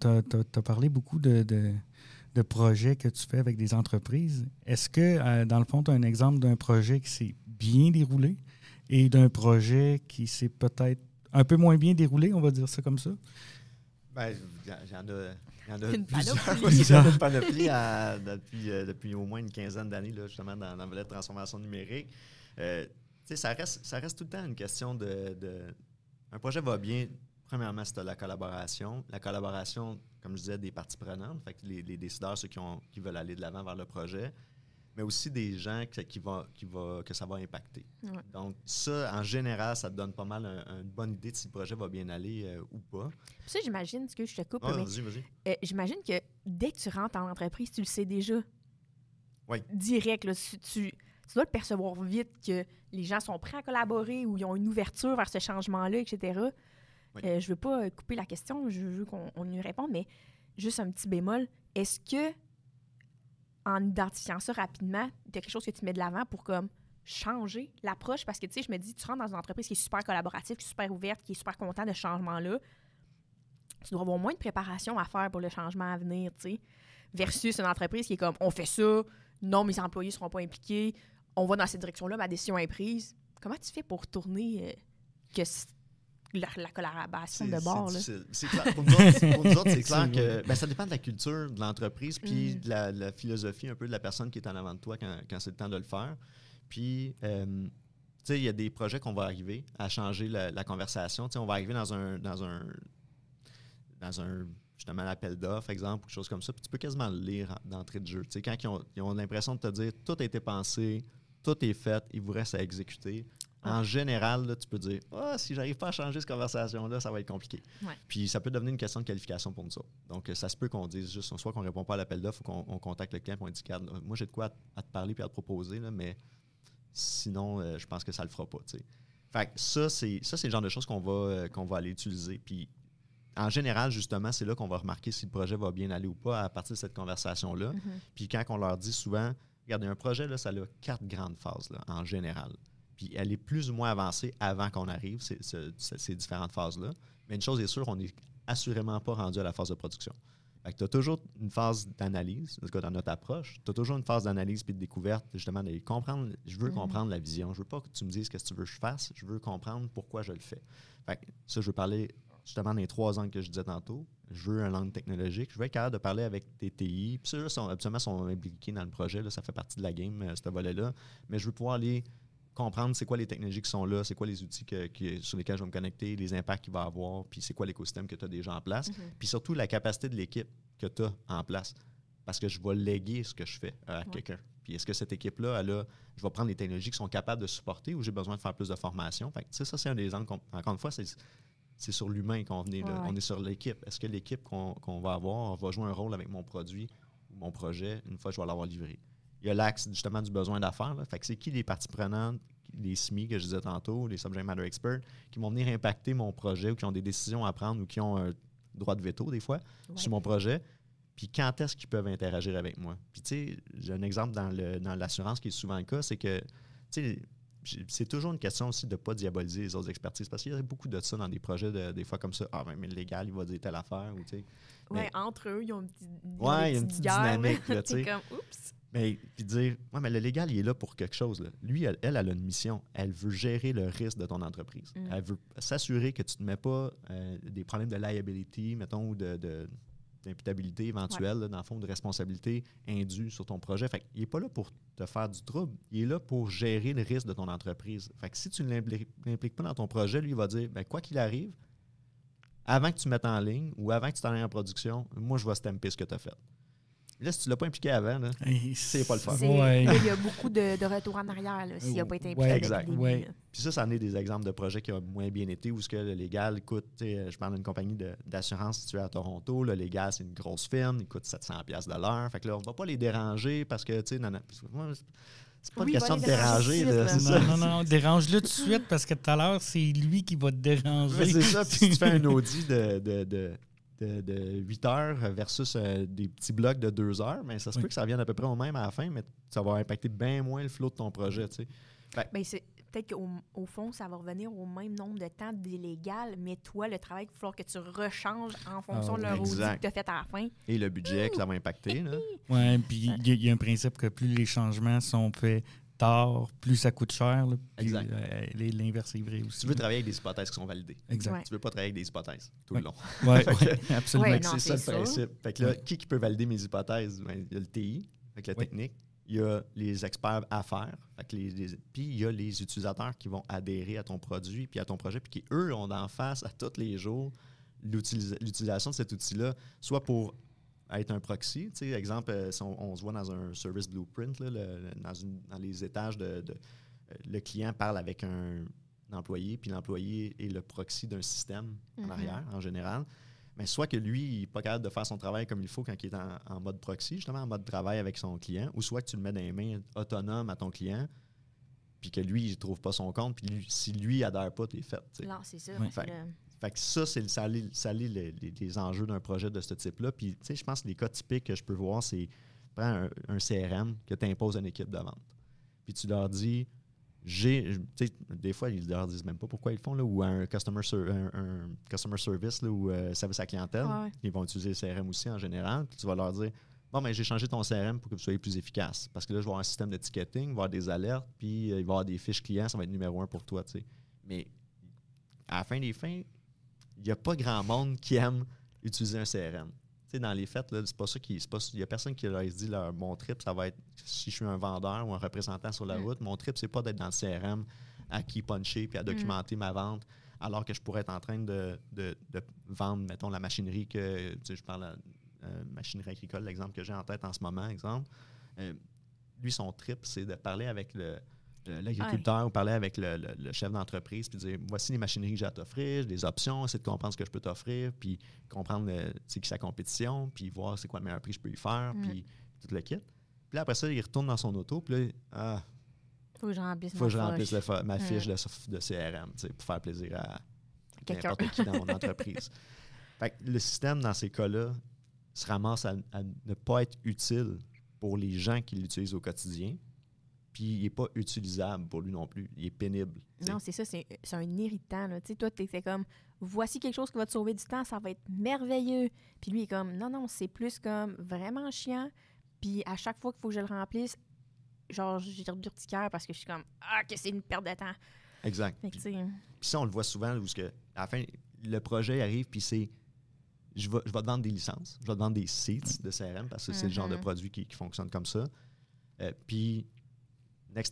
tu as parlé beaucoup de projets que tu fais avec des entreprises. Est-ce que, dans le fond, tu as un exemple d'un projet qui s'est bien déroulé et d'un projet qui s'est peut-être un peu moins bien déroulé, on va dire ça comme ça? Bien, il y en a une panoplie depuis au moins une quinzaine d'années, là, justement, dans le volet de transformation numérique. Ça reste tout le temps une question un projet va bien, premièrement, c'est la collaboration. La collaboration, comme je disais, des parties prenantes, fait que les décideurs, ceux qui veulent aller de l'avant vers le projet, mais aussi des gens que ça va impacter. Ouais. Donc, ça, en général, ça te donne pas mal une bonne idée de si le projet va bien aller ou pas. Ça, j'imagine, ce que je te coupe, mais vas-y. J'imagine que dès que tu rentres en entreprise, tu le sais déjà. Oui. Direct, là, tu dois le percevoir vite que les gens sont prêts à collaborer ou ils ont une ouverture vers ce changement-là, etc. Oui. Je ne veux pas couper la question, je veux qu'on y réponde, mais juste un petit bémol. Est-ce que, en identifiant ça rapidement, tu as quelque chose que tu mets de l'avant pour comme changer l'approche? Parce que, tu sais, je me dis, tu rentres dans une entreprise qui est super collaborative, qui est super ouverte, qui est super content de ce changement-là. Tu dois avoir moins de préparation à faire pour le changement à venir, tu sais, versus une entreprise qui est comme, on fait ça, non, mes employés ne seront pas impliqués, on va dans cette direction-là, ma décision est prise. Comment tu fais pour tourner la collaboration de bord? C'est clair. Pour nous autres, c'est clair que ça dépend de la culture de l'entreprise puis de la philosophie un peu de la personne qui est en avant de toi quand c'est le temps de le faire. Puis, tu sais, il y a des projets qu'on va arriver à changer la conversation. Tu sais, on va arriver dans un justement l'appel d'offres, exemple, ou quelque chose comme ça, puis tu peux quasiment le lire d'entrée de jeu. Tu sais, quand ils ont l'impression de te dire tout a été pensé, tout est fait, il vous reste à exécuter. En général, là, tu peux dire si j'arrive pas à changer cette conversation-là, ça va être compliqué. Ouais. Puis ça peut devenir une question de qualification pour nous autres. Donc, ça se peut qu'on dise juste, soit qu'on ne répond pas à l'appel d'offres ou qu'on contacte le client et on dit moi, j'ai de quoi à te parler et à te proposer, là, mais sinon, je pense que ça ne le fera pas. T'sais. Fait que ça, c'est le genre de choses qu'on va aller utiliser. Puis en général, justement, c'est là qu'on va remarquer si le projet va bien aller ou pas à partir de cette conversation-là. Mm-hmm. Puis quand on leur dit souvent, regardez, un projet, là, ça a 4 grandes phases là, en général. Puis elle est plus ou moins avancée avant qu'on arrive, ces différentes phases-là. Mais une chose est sûre, on n'est assurément pas rendu à la phase de production. Fait que tu as toujours une phase d'analyse, en tout cas dans notre approche, tu as toujours une phase d'analyse puis de découverte, justement, de comprendre. Je veux comprendre la vision. Je veux pas que tu me dises ce que tu veux que je fasse. Je veux comprendre pourquoi je le fais. Fait que ça, je veux parler justement des 3 angles que je disais tantôt. Je veux un angle technologique. Je veux être capable de parler avec des TI. Puis ceux-là, absolument, sont impliqués dans le projet. Là, ça fait partie de la game, ce volet-là. Mais je veux pouvoir aller comprendre c'est quoi les technologies qui sont là, c'est quoi les outils sur lesquels je vais me connecter, les impacts qu'il va avoir, puis c'est quoi l'écosystème que tu as déjà en place. Mm-hmm. Puis surtout, la capacité de l'équipe que tu as en place. Parce que je vais léguer ce que je fais à quelqu'un. Puis est-ce que cette équipe-là, je vais prendre les technologies qui sont capables de supporter ou j'ai besoin de faire plus de formation? Fait que, ça, c'est un des angles. Encore une fois, c'est sur l'humain qu'on venait. Là. On est sur l'équipe. Est-ce que l'équipe qu'on va avoir va jouer un rôle avec mon produit ou mon projet une fois que je vais l'avoir livré? Il y a l'axe justement du besoin d'affaires. Là. Fait que c'est qui les parties prenantes, les SMI que je disais tantôt, les Subject Matter Experts, qui vont venir impacter mon projet ou qui ont des décisions à prendre ou qui ont un droit de veto des fois sur mon projet. Puis quand est-ce qu'ils peuvent interagir avec moi? Puis tu sais, j'ai un exemple dans l'assurance qui est souvent le cas, c'est que tu sais, c'est toujours une question aussi de ne pas diaboliser les autres expertises, parce qu'il y a beaucoup de ça dans des projets, des fois comme ça. Ah, ben, mais le légal, il va dire telle affaire. Ou, ouais, entre eux, ils ont une petite, ouais, il y a une petite dynamique. Là, c'est comme, oups. Mais puis dire, ouais, mais le légal, il est là pour quelque chose. Là. Lui, elle a une mission. Elle veut gérer le risque de ton entreprise. Elle veut s'assurer que tu ne mets pas des problèmes de liability, mettons, ou d'imputabilité éventuelle, là, dans le fond, de responsabilité indue sur ton projet. Fait qu'il n'est pas là pour te faire du trouble. Il est là pour gérer le risque de ton entreprise. Fait que si tu ne l'impliques pas dans ton projet, lui, il va dire, ben, quoi qu'il arrive, avant que tu mettes en ligne ou avant que tu t'en ailles en production, moi, je vais stamper ce que tu as fait. Là, si tu ne l'as pas impliqué avant, là, c'est pas le fun. Ouais. Il y a beaucoup de retour en arrière là, s'il n'a pas été impliqué. Ouais, exact. Depuis le début, là. Puis ça en est des exemples de projets qui ont moins bien été, où ce que le légal coûte, je parle d'une compagnie d'assurance située à Toronto, le légal, c'est une grosse firme, il coûte 700$ de l'heure. Fait que là, on ne va pas les déranger parce que, c'est pas une question de déranger. Là, c'est ça. Non, dérange-le tout de suite parce que tout à l'heure, c'est lui qui va te déranger. Ouais, c'est ça. Puis si tu fais un audit de 8 heures versus des petits blocs de 2 heures, mais ça se peut que ça revienne à peu près au même à la fin, mais ça va impacter bien moins le flow de ton projet. Tu sais. Ben, c'est peut-être qu'au fond, ça va revenir au même nombre de temps d'illégal, mais toi, le travail, il va falloir que tu rechanges en fonction de leur audit que tu as fait à la fin. Et le budget que ça va impacter. Oui, puis il y a un principe que plus les changements sont faits tard, plus ça coûte cher. Là, puis, exact. L'inverse est vrai aussi. Tu veux travailler avec des hypothèses qui sont validées. Exact. Ouais. Tu veux pas travailler avec des hypothèses tout le long. Oui, absolument. Ouais, non, c'est ça c'est le principe. Fait que là, qui peut valider mes hypothèses? Ben, il y a le TI, avec la technique. Il y a les experts affaires. Puis il y a les utilisateurs qui vont adhérer à ton produit puis à ton projet, puis qui, eux, ont d'en face à tous les jours l'utilisation de cet outil-là, soit pour être un proxy. Tu sais, exemple, si on se voit dans un service blueprint, là, dans les étages le client parle avec un employé, puis l'employé est le proxy d'un système en arrière, en général. Mais soit que lui, il n'est pas capable de faire son travail comme il faut quand il est en mode proxy, justement, en mode travail avec son client, ou soit que tu le mets dans les mains autonomes à ton client, puis que lui, il ne trouve pas son compte, puis si lui n'adhère pas, t'es fait. T'sais. Non, c'est ça. Ouais. Fait que ça lit les enjeux d'un projet de ce type-là. Puis, tu sais, je pense que les cas typiques que je peux voir, c'est prends un CRM que tu imposes à une équipe de vente. Puis tu leur dis, des fois, ils leur disent même pas pourquoi ils le font, là, ou un customer service là, ou service à la clientèle. Ouais. Ils vont utiliser le CRM aussi en général. Puis tu vas leur dire, bon, ben j'ai changé ton CRM pour que vous soyez plus efficace. Parce que là, je vais avoir un système de ticketing, il va y avoir des alertes, puis il va y avoir des fiches clients, ça va être numéro 1 pour toi. T'sais. Mais à la fin des fins, il n'y a pas grand monde qui aime utiliser un CRM. T'sais, dans les faits, c'est pas ça il n'y a personne qui leur dit mon trip, ça va être si je suis un vendeur ou un représentant sur la route, mon trip, c'est pas d'être dans le CRM à key puncher puis à documenter ma vente, alors que je pourrais être en train de vendre, mettons, la machinerie que je parle machinerie agricole, l'exemple que j'ai en tête en ce moment, exemple. Lui, son trip, c'est de parler avec l'agriculteur ou parler avec le chef d'entreprise puis dire voici les machineries que j'ai à t'offrir, les options, essayer de comprendre ce que je peux t'offrir, puis comprendre c'est qui sa compétition, puis voir c'est quoi le meilleur prix que je peux y faire, puis tout le kit. Puis là, après ça, il retourne dans son auto, puis là, faut que je remplisse ma fiche de CRM pour faire plaisir à n'importe qui dans mon entreprise. Fait que le système, dans ces cas-là, se ramasse à ne pas être utile pour les gens qui l'utilisent au quotidien. Puis il n'est pas utilisable pour lui non plus. Il est pénible. T'sais. Non, c'est ça, c'est un irritant. Là. Toi, tu es comme, voici quelque chose qui va te sauver du temps, ça va être merveilleux. Puis lui, il est comme, non, c'est plus comme vraiment chiant. Puis à chaque fois qu'il faut que je le remplisse, genre, j'ai l'urticaire parce que je suis comme, que c'est une perte de temps. Exact. Puis ça, on le voit souvent, où à la fin, le projet arrive, puis c'est, je vais te vendre des licences, je vais te vendre des seats de CRM, parce que c'est le genre de produit qui fonctionne comme ça. Puis,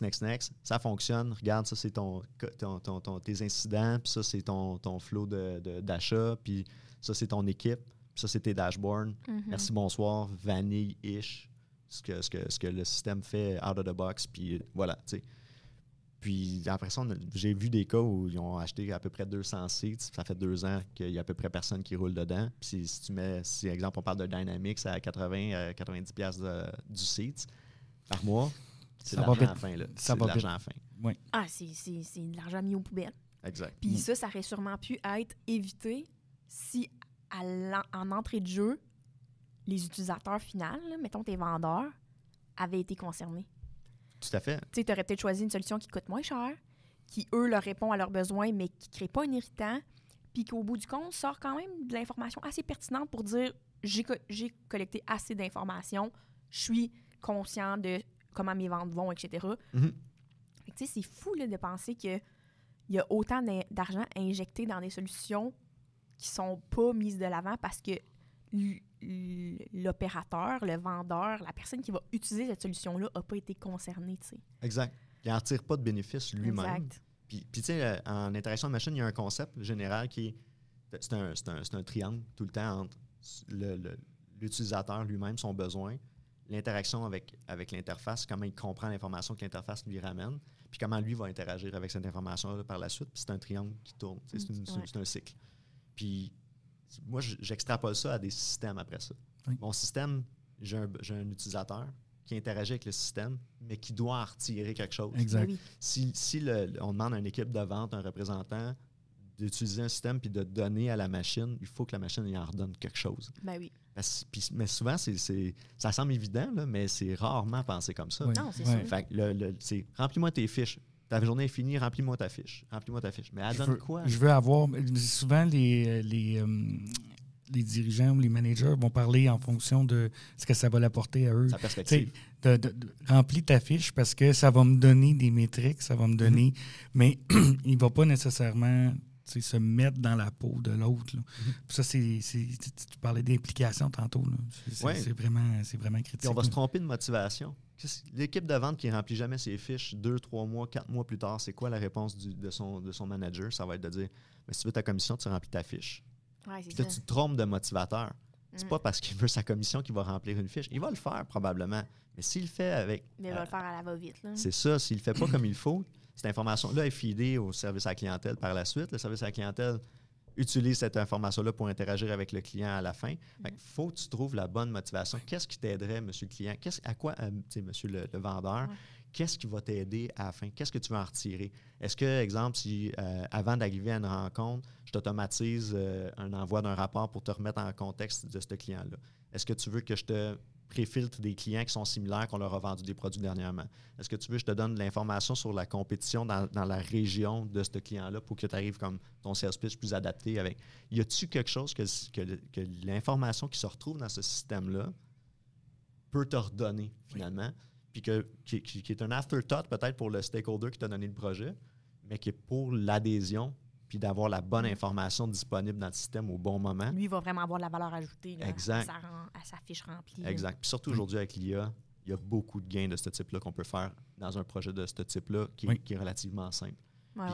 next, ça fonctionne. Regarde, ça, c'est tes incidents, puis ça, c'est ton flow d'achat, puis ça, c'est ton équipe, puis ça, c'est tes dashboards. Merci, bonsoir, vanille-ish, ce que le système fait out of the box, puis voilà, tu sais. Puis après ça, j'ai vu des cas où ils ont acheté à peu près 200 seats. Ça fait 2 ans qu'il y a à peu près personne qui roule dedans. Puis si exemple, on parle de Dynamics à 80-90$ du seat par mois, c'est de l'argent à la fin. Là. C'est de l'argent à la fin. Oui. C'est de l'argent mis aux poubelles. Exact. Puis ça aurait sûrement pu être évité si, en entrée de jeu, les utilisateurs finaux, là, mettons tes vendeurs, avaient été concernés. Tout à fait. Tu sais, tu aurais peut-être choisi une solution qui coûte moins cher, qui, eux, leur répond à leurs besoins, mais qui ne crée pas un irritant, puis qu'au bout du compte, sort quand même de l'information assez pertinente pour dire j'ai collecté assez d'informations, je suis conscient de comment mes ventes vont, etc. Mhm. Fait que, tu sais, c'est fou là, de penser qu'il y a autant d'argent injecté dans des solutions qui sont pas mises de l'avant parce que l'opérateur, le vendeur, la personne qui va utiliser cette solution-là n'a pas été concernée, tu sais. Exact. Il n'en tire pas de bénéfice lui-même. Exact. Puis tu sais, en interaction de machine, il y a un concept général qui est... C'est un triangle tout le temps entre l'utilisateur lui-même, son besoin, l'interaction avec l'interface, comment il comprend l'information que l'interface lui ramène, puis comment lui va interagir avec cette information-là par la suite. Puis c'est un triangle qui tourne. C'est un cycle. Puis moi, j'extrapole ça à des systèmes après ça. Oui. Mon système, j'ai un utilisateur qui interagit avec le système, mais qui doit en retirer quelque chose. Exact. Oui. Si on demande à une équipe de vente, un représentant, d'utiliser un système puis de donner à la machine, il faut que la machine y en redonne quelque chose. Ben oui. Mais souvent, ça semble évident, là, mais c'est rarement pensé comme ça. Oui. Non, c'est Ouais. sûr. Fait que c'est remplis-moi tes fiches. Ta journée est finie, remplis-moi ta fiche. Remplis-moi ta fiche. Mais elle donne quoi? Je veux avoir... Souvent, les dirigeants ou les managers vont parler en fonction de ce que ça va l'apporter à eux. Sa perspective. Remplis ta fiche parce que ça va me donner des métriques, ça va me donner... Mais il ne va pas nécessairement se mettre dans la peau de l'autre. Puis ça, tu parlais d'implication tantôt. Là. C'est vraiment critique. Puis on va se tromper de motivation. L'équipe de vente qui ne remplit jamais ses fiches 2, 3 mois, 4 mois plus tard, c'est quoi la réponse de son manager? Ça va être de dire, mais si tu veux ta commission, tu remplis ta fiche. Ouais, c'est Puis là, ça. tu te trompes de motivateur. C'est pas parce qu'il veut sa commission qu'il va remplir une fiche. Il va le faire probablement. Mais s'il le fait avec... Mais il va le faire à la va-vite. Là. C'est ça. S'il ne le fait pas comme il faut, cette information-là est feedée au service à la clientèle par la suite. Le service à la clientèle utilise cette information-là pour interagir avec le client à la fin. Il faut que tu trouves la bonne motivation. Qu'est-ce qui t'aiderait, monsieur le client? Monsieur le vendeur? Ouais. Qu'est-ce qui va t'aider à la fin? Qu'est-ce que tu vas en retirer? Est-ce que, exemple, si avant d'arriver à une rencontre, je t'automatise un envoi d'un rapport pour te remettre en contexte de ce client-là? Est-ce que tu veux que je te préfiltre des clients qui sont similaires, qu'on leur a vendu des produits dernièrement? Est-ce que tu veux que je te donne de l'information sur la compétition dans la région de ce client-là pour que tu arrives comme ton sales pitch plus adapté avec? Y a-t-il quelque chose que l'information qui se retrouve dans ce système-là peut te redonner finalement? Puis qui est un afterthought peut-être pour le stakeholder qui t'a donné le projet, mais qui est pour l'adhésion, puis d'avoir la bonne information disponible dans le système au bon moment. Lui, il va vraiment avoir de la valeur ajoutée là, Exact. à sa fiche remplie. Exact. Puis surtout aujourd'hui avec l'IA, il y a beaucoup de gains de ce type-là qu'on peut faire dans un projet de ce type-là qui est relativement simple,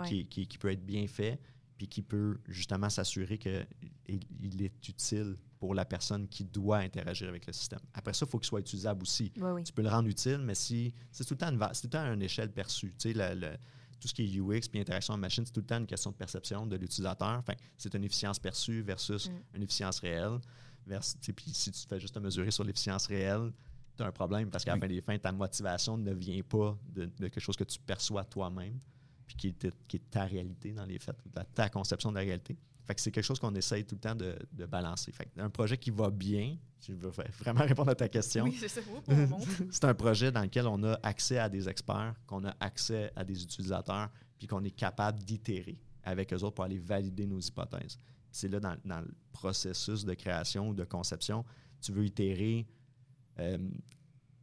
puis qui peut être bien fait, puis qui peut justement s'assurer qu'il est utile pour la personne qui doit interagir avec le système. Après ça, il faut qu'il soit utilisable aussi. Oui. Tu peux le rendre utile, mais c'est tout le temps une échelle perçue. Tu sais, tout ce qui est UX puis interaction en machine, c'est tout le temps une question de perception de l'utilisateur. Enfin, c'est une efficience perçue versus une efficience réelle. Puis si tu te fais juste te mesurer sur l'efficience réelle, tu as un problème parce qu'à la fin des fins, ta motivation ne vient pas de quelque chose que tu perçois toi-même puis qui est ta réalité dans les faits, ta conception de la réalité. Fait que c'est quelque chose qu'on essaye tout le temps de balancer. Fait que un projet qui va bien, si je veux vraiment répondre à ta question, Oui, c'est ça. c'est un projet dans lequel on a accès à des experts, qu'on a accès à des utilisateurs, puis qu'on est capable d'itérer avec eux autres pour aller valider nos hypothèses. C'est là, dans le processus de création ou de conception, tu veux itérer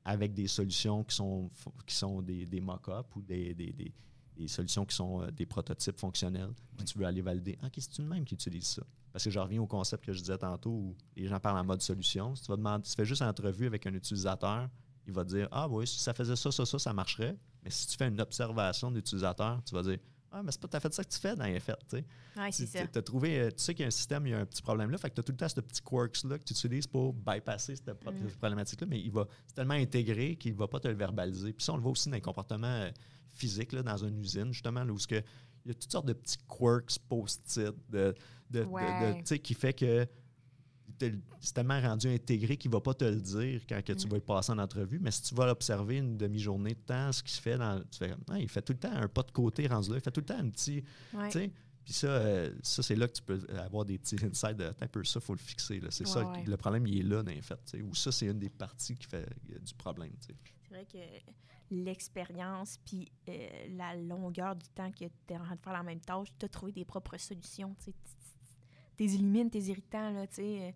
avec des solutions qui sont des mock-ups ou des solutions qui sont des prototypes fonctionnels, puis tu veux aller valider. OK, c'est une même qui utilise ça. Parce que je reviens au concept que je disais tantôt où les gens parlent en mode solution. Si tu fais juste une entrevue avec un utilisateur, il va te dire ah oui, si ça faisait ça marcherait. Mais si tu fais une observation de l'utilisateur, tu vas dire ah, mais c'est pas tout à fait ça que tu fais dans les faits. Oui, c'est ça. Tu sais qu'il y a un système, il y a un petit problème là, fait que tu as tout le temps ce petit quirks-là que tu utilises pour bypasser cette problématique-là, mais c'est tellement intégré qu'il ne va pas te le verbaliser. Puis ça, on le voit aussi dans les comportements physiques là, dans une usine, justement, là, où il y a toutes sortes de petits quirks post-it qui fait que c'est tellement rendu intégré qu'il ne va pas te le dire quand que tu vas le passer en entrevue. Mais si tu vas l'observer une demi-journée de temps, ce qui se fait tu fais il fait tout le temps un pas de côté rendu là, il fait tout le temps un petit. Puis ça, c'est là que tu peux avoir des petits insights de un peu ça, il faut le fixer. Là. C'est ça, le problème, il est là, en fait. Ou ça, c'est une des parties qui fait du problème. T'sais. C'est vrai que l'expérience puis la longueur du temps que tu es en train de faire la même tâche, tu as trouvé tes propres solutions. Tu élimines tes irritants, là, tu sais.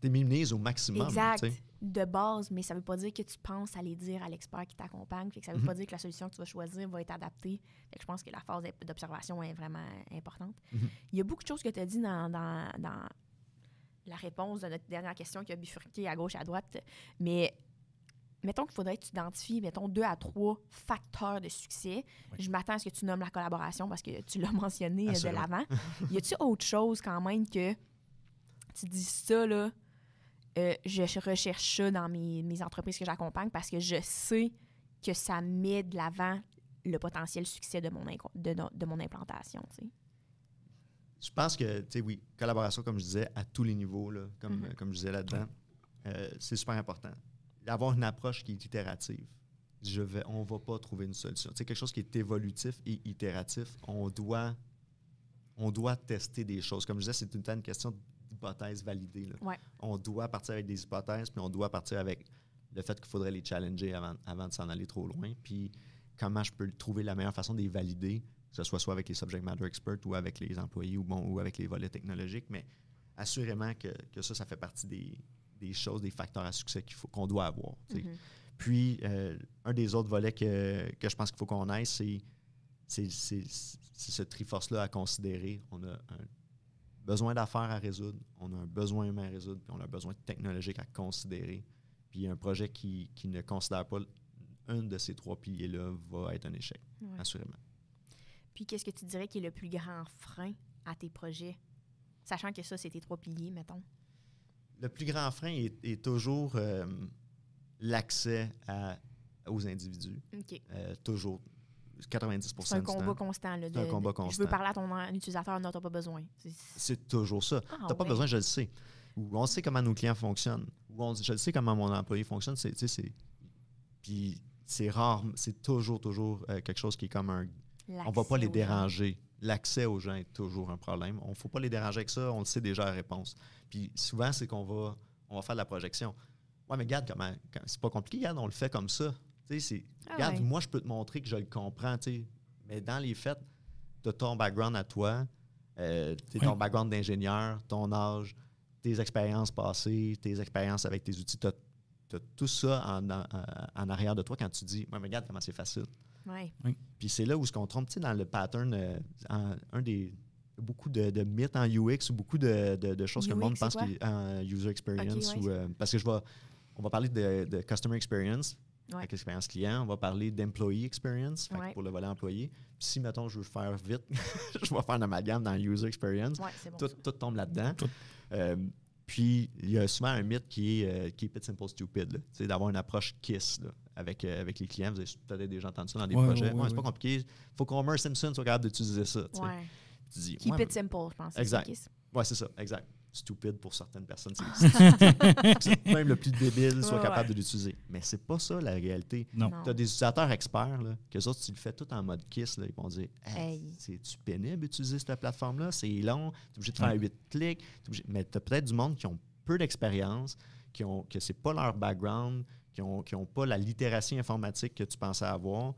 Tu minimises au maximum. Exact, t'sais. de base, mais ça veut pas dire que tu penses à les dire à l'expert qui t'accompagne. Fait que ça veut pas dire que la solution que tu vas choisir va être adaptée. Fait que je pense que la phase d'observation est vraiment importante. Il y a beaucoup de choses que tu as dit dans la réponse de notre dernière question qui a bifurqué à gauche et à droite, mais mettons qu'il faudrait que tu identifies, mettons, 2 à 3 facteurs de succès. Oui. Je m'attends à ce que tu nommes la collaboration parce que tu l'as mentionné de Assurément. l'avant. Y a-t-il autre chose quand même que tu dis ça, là, je recherche ça dans mes entreprises que j'accompagne parce que je sais que ça met de l'avant le potentiel succès de mon implantation, tu sais. Je pense que, tu sais, oui, collaboration, comme je disais, à tous les niveaux, là, comme je disais là-dedans, c'est super important. D'avoir une approche qui est itérative. On ne va pas trouver une solution. C'est quelque chose qui est évolutif et itératif. On doit tester des choses. Comme je disais, c'est tout le temps une question d'hypothèses validées. Là. Ouais. On doit partir avec des hypothèses, puis on doit partir avec le fait qu'il faudrait les challenger avant de s'en aller trop loin. Puis comment je peux trouver la meilleure façon de les valider, que ce soit avec les subject matter experts ou avec les employés ou avec les volets technologiques. Mais assurément que ça fait partie des choses, des facteurs à succès qu'on doit avoir. Puis, un des autres volets que je pense qu'il faut qu'on aille, c'est ce triforce-là à considérer. On a un besoin d'affaires à résoudre, on a un besoin humain à résoudre, puis on a un besoin technologique à considérer. Puis, un projet qui ne considère pas un de ces 3 piliers-là va être un échec, assurément. Puis, qu'est-ce que tu dirais qui est le plus grand frein à tes projets? Sachant que ça, c'est tes 3 piliers, mettons. Le plus grand frein est toujours l'accès aux individus. OK. Toujours. 90% C'est un du temps. combat constant. Là, C'est un combat constant. Je veux parler à ton utilisateur, non, t'as pas besoin. C'est toujours ça. Ah, T'as pas besoin, je le sais. Ou on sait comment nos clients fonctionnent. Ou je le sais comment mon employé fonctionne. Puis c'est rare, c'est toujours quelque chose qui est comme un... On ne va pas les déranger. L'accès aux gens est toujours un problème. On ne faut pas les déranger avec ça. On le sait déjà la réponse. Puis souvent, c'est qu'on va faire de la projection. Ouais, mais regarde, c'est pas compliqué. Regarde, on le fait comme ça. Regarde, moi, je peux te montrer que je le comprends. Mais dans les faits, tu as ton background à toi, ton background d'ingénieur, ton âge, tes expériences passées, tes expériences avec tes outils. Tu as tout ça en arrière de toi quand tu dis, ouais, mais regarde comment c'est facile. Ouais. Oui. Puis c'est là où ce qu'on trompe, dans le pattern, beaucoup de mythes en UX ou beaucoup de choses que le monde pense en user experience. Parce que on va parler de customer experience, avec l'expérience client. On va parler d'employee experience, pour le volet employé. Puis si, mettons, je veux faire vite, je vais faire un amalgame dans user experience. Ouais, c'est bon, tout tombe là-dedans. Puis, il y a souvent un mythe qui est keep it simple, stupid. D'avoir une approche KISS là, avec les clients. Vous avez peut-être déjà entendu ça dans des projets. C'est pas compliqué. Il faut qu'Homer Simpson soit capable d'utiliser ça. Tu dis, keep it simple, je pense. Exact. Oui, c'est ça. Exact. Stupide pour certaines personnes. Même le plus débile soit capable de l'utiliser. Mais c'est pas ça la réalité. Non. Tu as des utilisateurs experts, là, qu'eux autres, tu le fais tout en mode KISS. Là, ils vont dire c'est-tu pénible d'utiliser cette plateforme-là? C'est long, tu es obligé de faire 8 clics. Mais tu as peut-être du monde qui ont peu d'expérience, que c'est pas leur background, qui ont pas la littératie informatique que tu pensais avoir,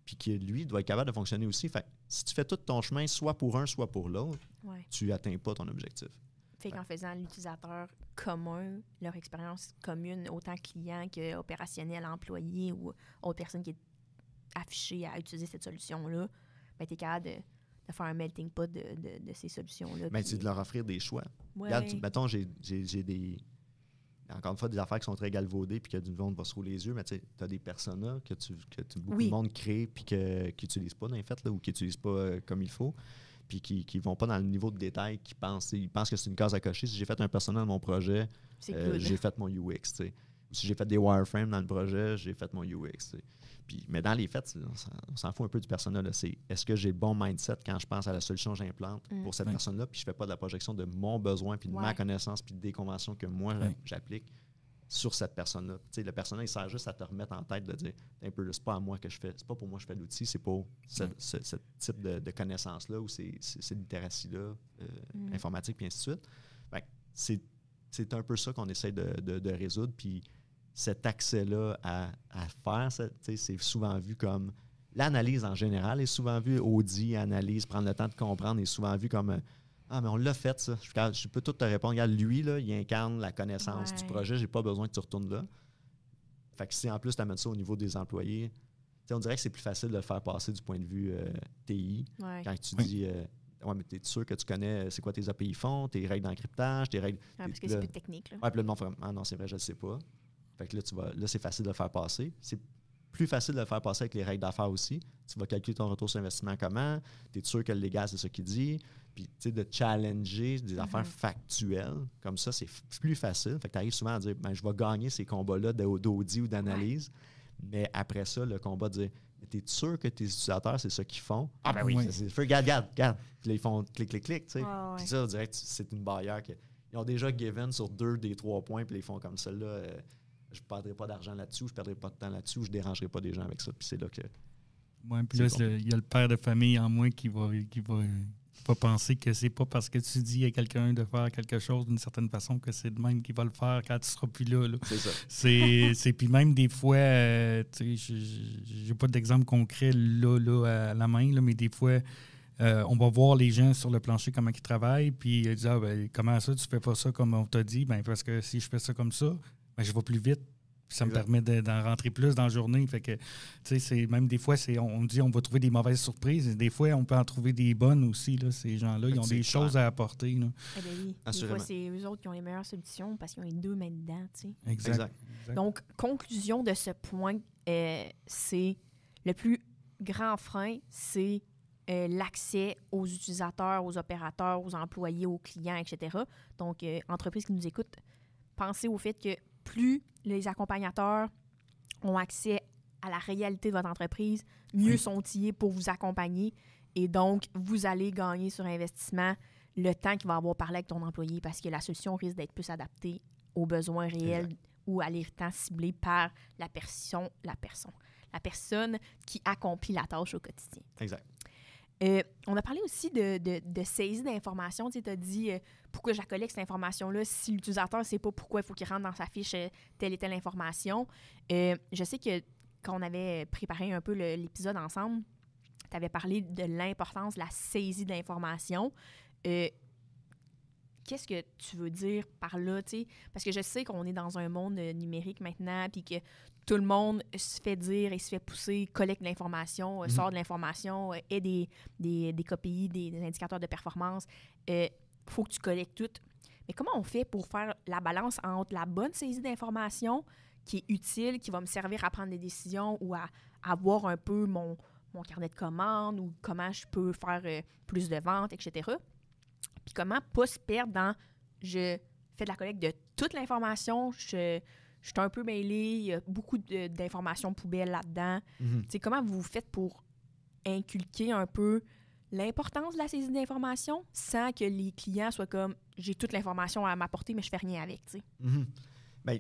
puis qui, lui, doit être capable de fonctionner aussi. Fait si tu fais tout ton chemin, soit pour un, soit pour l'autre, tu n'atteins pas ton objectif. Fait qu'en faisant l'utilisateur commun, leur expérience commune, autant client qu'opérationnel, employé ou autre personne qui est affichée à utiliser cette solution-là, ben, tu es capable de faire un melting pot de ces solutions-là. Ben, c'est de leur offrir des choix. Ouais. Regarde, mettons, j'ai encore une fois des affaires qui sont très galvaudées puis que du monde va se rouler les yeux, mais tu as des personas que beaucoup de monde crée puis qui n'utilisent pas, dans les faits, là, ou qui n'utilisent pas comme il faut. Puis qui ne vont pas dans le niveau de détail qu'ils pensent. Ils pensent que c'est une case à cocher. Si j'ai fait un persona dans mon projet, j'ai fait mon UX. T'sais. Si j'ai fait des wireframes dans le projet, j'ai fait mon UX. Mais dans les faits, on s'en fout un peu du persona. Est-ce que j'ai le bon mindset quand je pense à la solution que j'implante pour cette personne-là, puis je ne fais pas de la projection de mon besoin, puis de ma connaissance, puis des conventions que moi, j'applique sur cette personne-là. Le personnage, il sert juste à te remettre en tête de dire c'est pas à moi que je fais, c'est pas pour moi que je fais l'outil, c'est pour ce type de connaissances-là ou ces littératies-là, informatique, puis ainsi de suite. C'est un peu ça qu'on essaie de résoudre. Puis cet accès-là à faire, c'est souvent vu comme... L'analyse en général est souvent vue, audit, analyse, prendre le temps de comprendre est souvent vu comme ah, mais on l'a fait, ça. Je peux tout te répondre. Regarde, lui, là, il incarne la connaissance du projet, j'ai pas besoin que tu retournes là. Fait que si en plus tu amènes ça au niveau des employés, on dirait que c'est plus facile de le faire passer du point de vue TI. Quand tu dis ouais, mais t'es sûr que tu connais c'est quoi tes API fonds, tes règles d'encryptage, tes règles. Parce que c'est plus technique. Là. Ouais, puis là, le monde fait ah non, c'est vrai, je le sais pas. Fait que là, c'est facile de le faire passer. C'est plus facile de le faire passer avec les règles d'affaires aussi. Tu vas calculer ton retour sur investissement comment, tu es sûr que le légal, c'est ça qu'il dit. Puis, tu sais, de challenger des affaires factuelles, comme ça, c'est plus facile. Fait que tu arrives souvent à dire, ben, je vais gagner ces combats-là d'audit ou d'analyse. Ouais. Mais après ça, le combat de dire, tu es sûr que tes utilisateurs, c'est ça qu'ils font? Ah, ben oui, regarde. Puis là, ils font clic, tu sais. Puis ça, on dirait que c'est une barrière qu'ils ont déjà given sur 2 des 3 points, puis ils font comme celle-là. Je ne perdrai pas d'argent là-dessus, je ne perdrai pas de temps là-dessus, je ne dérangerai pas des gens avec ça. Puis c'est là que. Oui, puis là, il y a le père de famille en moi qui va penser que c'est pas parce que tu dis à quelqu'un de faire quelque chose d'une certaine façon que c'est de même qu'il va le faire quand tu ne seras plus là. C'est ça. C'est puis même des fois, tu sais, j'ai pas d'exemple concret là à la main, là, mais des fois, on va voir les gens sur le plancher comment ils travaillent, puis ils disent ben, comment ça, tu fais pas ça comme on t'a dit? Ben, parce que si je fais ça comme ça, ben, je vais plus vite. Ça me permet d'en rentrer plus dans la journée. Fait que, tu sais, même des fois, on dit on va trouver des mauvaises surprises. Des fois, on peut en trouver des bonnes aussi. Là, ces gens-là, ils ont des choses à apporter. Là. Eh bien oui. Des fois, c'est eux autres qui ont les meilleures solutions parce qu'ils ont les 2 mains dedans. Tu sais. Exact. Donc, conclusion de ce point, c'est le plus grand frein, c'est l'accès aux utilisateurs, aux opérateurs, aux employés, aux clients, etc. Donc, entreprises qui nous écoutent, pensez au fait que plus les accompagnateurs ont accès à la réalité de votre entreprise, mieux sont-ils pour vous accompagner. Et donc, vous allez gagner sur investissement le temps qu'il va avoir parlé avec ton employé parce que la solution risque d'être plus adaptée aux besoins réels ou à l'irritant ciblé par la personne qui accomplit la tâche au quotidien. Exact. On a parlé aussi de saisie d'informations. Tu as dit pourquoi je collecte cette information-là si l'utilisateur ne sait pas pourquoi il faut qu'il rentre dans sa fiche telle et telle information. Je sais que quand on avait préparé un peu l'épisode ensemble, tu avais parlé de l'importance de la saisie d'informations. Qu'est-ce que tu veux dire par là? T'sais? Parce que je sais qu'on est dans un monde numérique maintenant, puis que tout le monde se fait dire et se fait pousser, collecte de l'information, sort de l'information, ait des KPI, des indicateurs de performance. Faut que tu collectes tout. Mais comment on fait pour faire la balance entre la bonne saisie d'informations qui est utile, qui va me servir à prendre des décisions ou à avoir un peu mon carnet de commandes ou comment je peux faire plus de ventes, etc. Puis comment pas se perdre dans je fais de la collecte de toute l'information, je suis un peu mêlée, il y a beaucoup d'informations poubelles là-dedans. Mm-hmm. Comment vous faites pour inculquer un peu l'importance de la saisie d'informations sans que les clients soient comme j'ai toute l'information à m'apporter, mais je fais rien avec. Mm-hmm. Bien,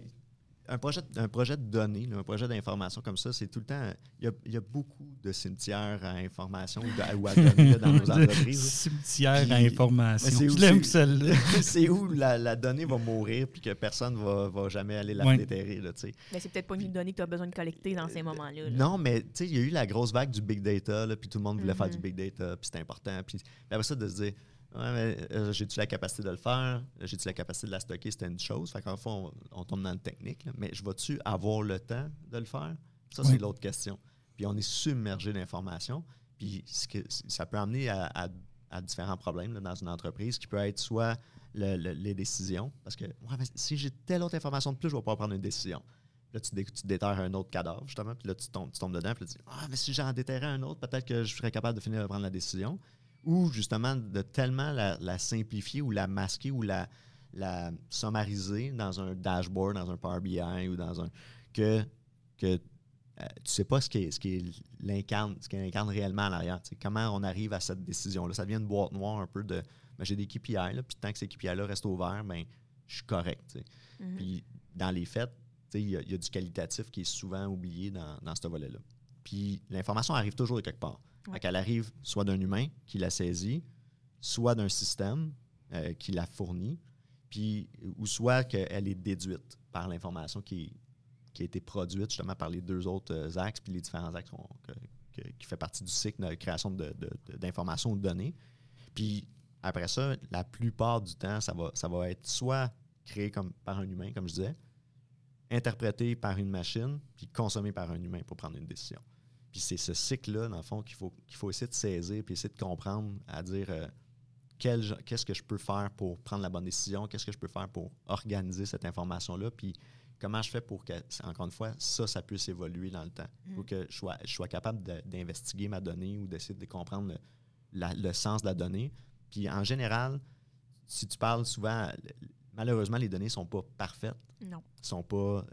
un projet de données, là, un projet d'information comme ça, c'est tout le temps... Il y a beaucoup de cimetières à information ou à données là, dans nos entreprises. Cimetières à information. Je l'aime celle-là. C'est où la donnée va mourir puis que personne ne va jamais aller la déterrer. Là, mais c'est peut-être pas une donnée que tu as besoin de collecter dans ces moments-là. Là. Non, mais il y a eu la grosse vague du big data, puis tout le monde voulait faire du big data, puis c'était important. Puis après ça, de se dire... Ouais, mais j'ai-tu la capacité de le faire? J'ai-tu la capacité de la stocker? C'était une chose. Fait qu'en fond, on tombe dans le technique. Là. Mais je vais-tu avoir le temps de le faire? Ça, c'est l'autre question. Puis on est submergé d'informations. Puis ça peut amener à différents problèmes là, dans une entreprise qui peut être soit les décisions. Parce que mais si j'ai telle autre information de plus, je vais pouvoir prendre une décision. Là, tu déterres un autre cadavre, justement. Puis là, tu tombes dedans. Puis là, tu dis mais si j'en déterrais un autre, peut-être que je serais capable de finir de prendre la décision. Ou justement de tellement la simplifier ou la masquer ou la summariser dans un dashboard, dans un Power BI ou dans un... que tu sais pas ce qu'elle incarne réellement à l'arrière. Comment on arrive à cette décision-là. Ça devient une boîte noire un peu de... j'ai des KPI, là, puis tant que ces KPI-là restent ouverts, je suis correct. Mm-hmm. Puis dans les faits, il y a du qualitatif qui est souvent oublié dans ce volet-là. Puis l'information arrive toujours de quelque part. Ouais. Elle arrive soit d'un humain qui la saisit, soit d'un système qui la fournit, puis, ou soit qu'elle est déduite par l'information qui qui a été produite justement par les 2 autres axes, puis les différents axes qui fait partie du cycle de création d'informations ou de données. Puis après ça, la plupart du temps, ça va être soit créé par un humain, comme je disais, interprété par une machine, puis consommé par un humain pour prendre une décision. Puis c'est ce cycle-là, dans le fond, qu'il faut essayer de saisir, puis essayer de comprendre, à dire qu'est-ce que je peux faire pour prendre la bonne décision, qu'est-ce que je peux faire pour organiser cette information-là, puis comment je fais pour que, encore une fois, ça puisse évoluer dans le temps. Pour que je sois capable d'investiguer ma donnée ou d'essayer de comprendre le sens de la donnée. Puis en général, si tu parles souvent, malheureusement, les données ne sont pas parfaites. Non. Ne sont pas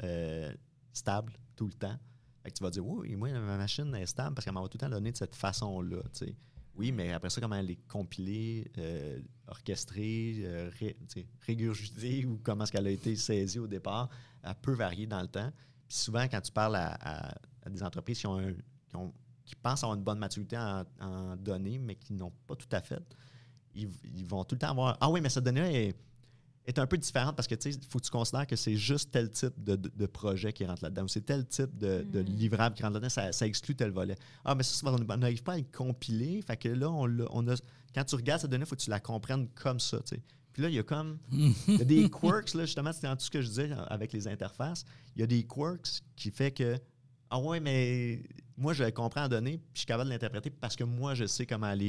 stables tout le temps. Fait que tu vas dire, oui, moi, ma machine est stable parce qu'elle m'envoie tout le temps donné de cette façon-là. T'sais. Oui, mais après ça, comment elle est compilée, orchestrée, régurgitée ou comment est-ce qu'elle a été saisie au départ, elle peut varier dans le temps. Puis souvent, quand tu parles à des entreprises qui pensent avoir une bonne maturité en données, mais qui n'ont pas tout à fait, ils vont tout le temps avoir « Ah oui, mais cette donnée-là est un peu différente parce que il faut que tu considères que c'est juste tel type de projet qui rentre là-dedans ou c'est tel type de livrable qui rentre là-dedans, ça exclut tel volet. Ah, mais ça, on n'arrive pas à le compiler. Fait que là, quand tu regardes cette donnée, il faut que tu la comprennes comme ça. T'sais. Puis là, il y a des quirks, là, justement, c'est dans tout ce que je disais avec les interfaces. Il y a des quirks qui fait que ah ouais, mais moi, je comprends la donnée, puis je suis capable de l'interpréter parce que moi, je sais comment elle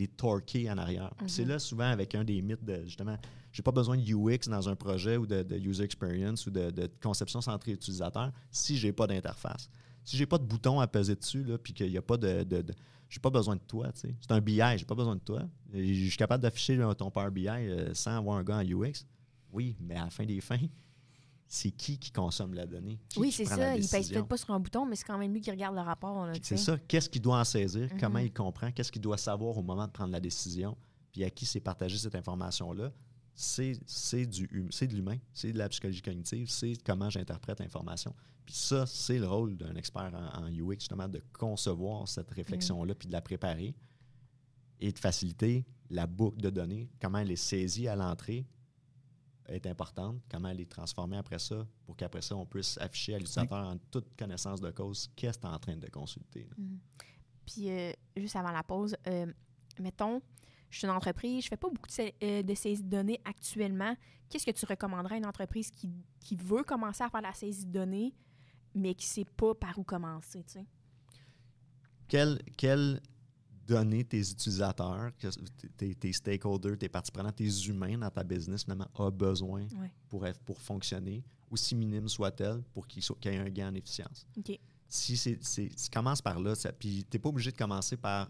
est torquée en arrière. C'est là, souvent, avec un des mythes de, justement, j'ai pas besoin de UX dans un projet ou de user experience ou de conception centrée utilisateur si j'ai pas d'interface. Si j'ai pas de bouton à peser dessus, là, puis qu'il n'y a pas j'ai pas besoin de toi, tu sais. C'est un BI, j'ai pas besoin de toi. Je suis capable d'afficher ton Power BI sans avoir un gars en UX. Oui, mais à la fin des fins, c'est qui consomme la donnée? Oui, c'est ça. Il ne pèse peut-être pas sur un bouton, mais c'est quand même lui qui regarde le rapport. Là, c'est ça. Qu'est-ce qu'il doit en saisir? Comment il comprend? Qu'est-ce qu'il doit savoir au moment de prendre la décision? Puis à qui c'est partagé cette information-là? C'est de l'humain. C'est de la psychologie cognitive. C'est comment j'interprète l'information. Puis ça, c'est le rôle d'un expert en UX, justement, de concevoir cette réflexion-là puis de la préparer et de faciliter la boucle de données, comment elle est saisie à l'entrée, est importante, comment elle est transformée après ça, pour qu'après ça, on puisse afficher à l'utilisateur en toute connaissance de cause qu'est-ce que tu es en train de consulter. Puis, juste avant la pause, mettons, je suis une entreprise, je ne fais pas beaucoup de saisie de données actuellement. Qu'est-ce que tu recommanderais à une entreprise qui veut commencer à faire la saisie de données, mais qui ne sait pas par où commencer, tu sais? Quelles données tes utilisateurs, tes stakeholders, tes parties prenantes, tes humains dans ta business, finalement, ont besoin pour fonctionner, aussi minime soit-elle, pour qu'il y ait un gain en efficience. OK. Si tu commences par là, puis tu n'es pas obligé de commencer par...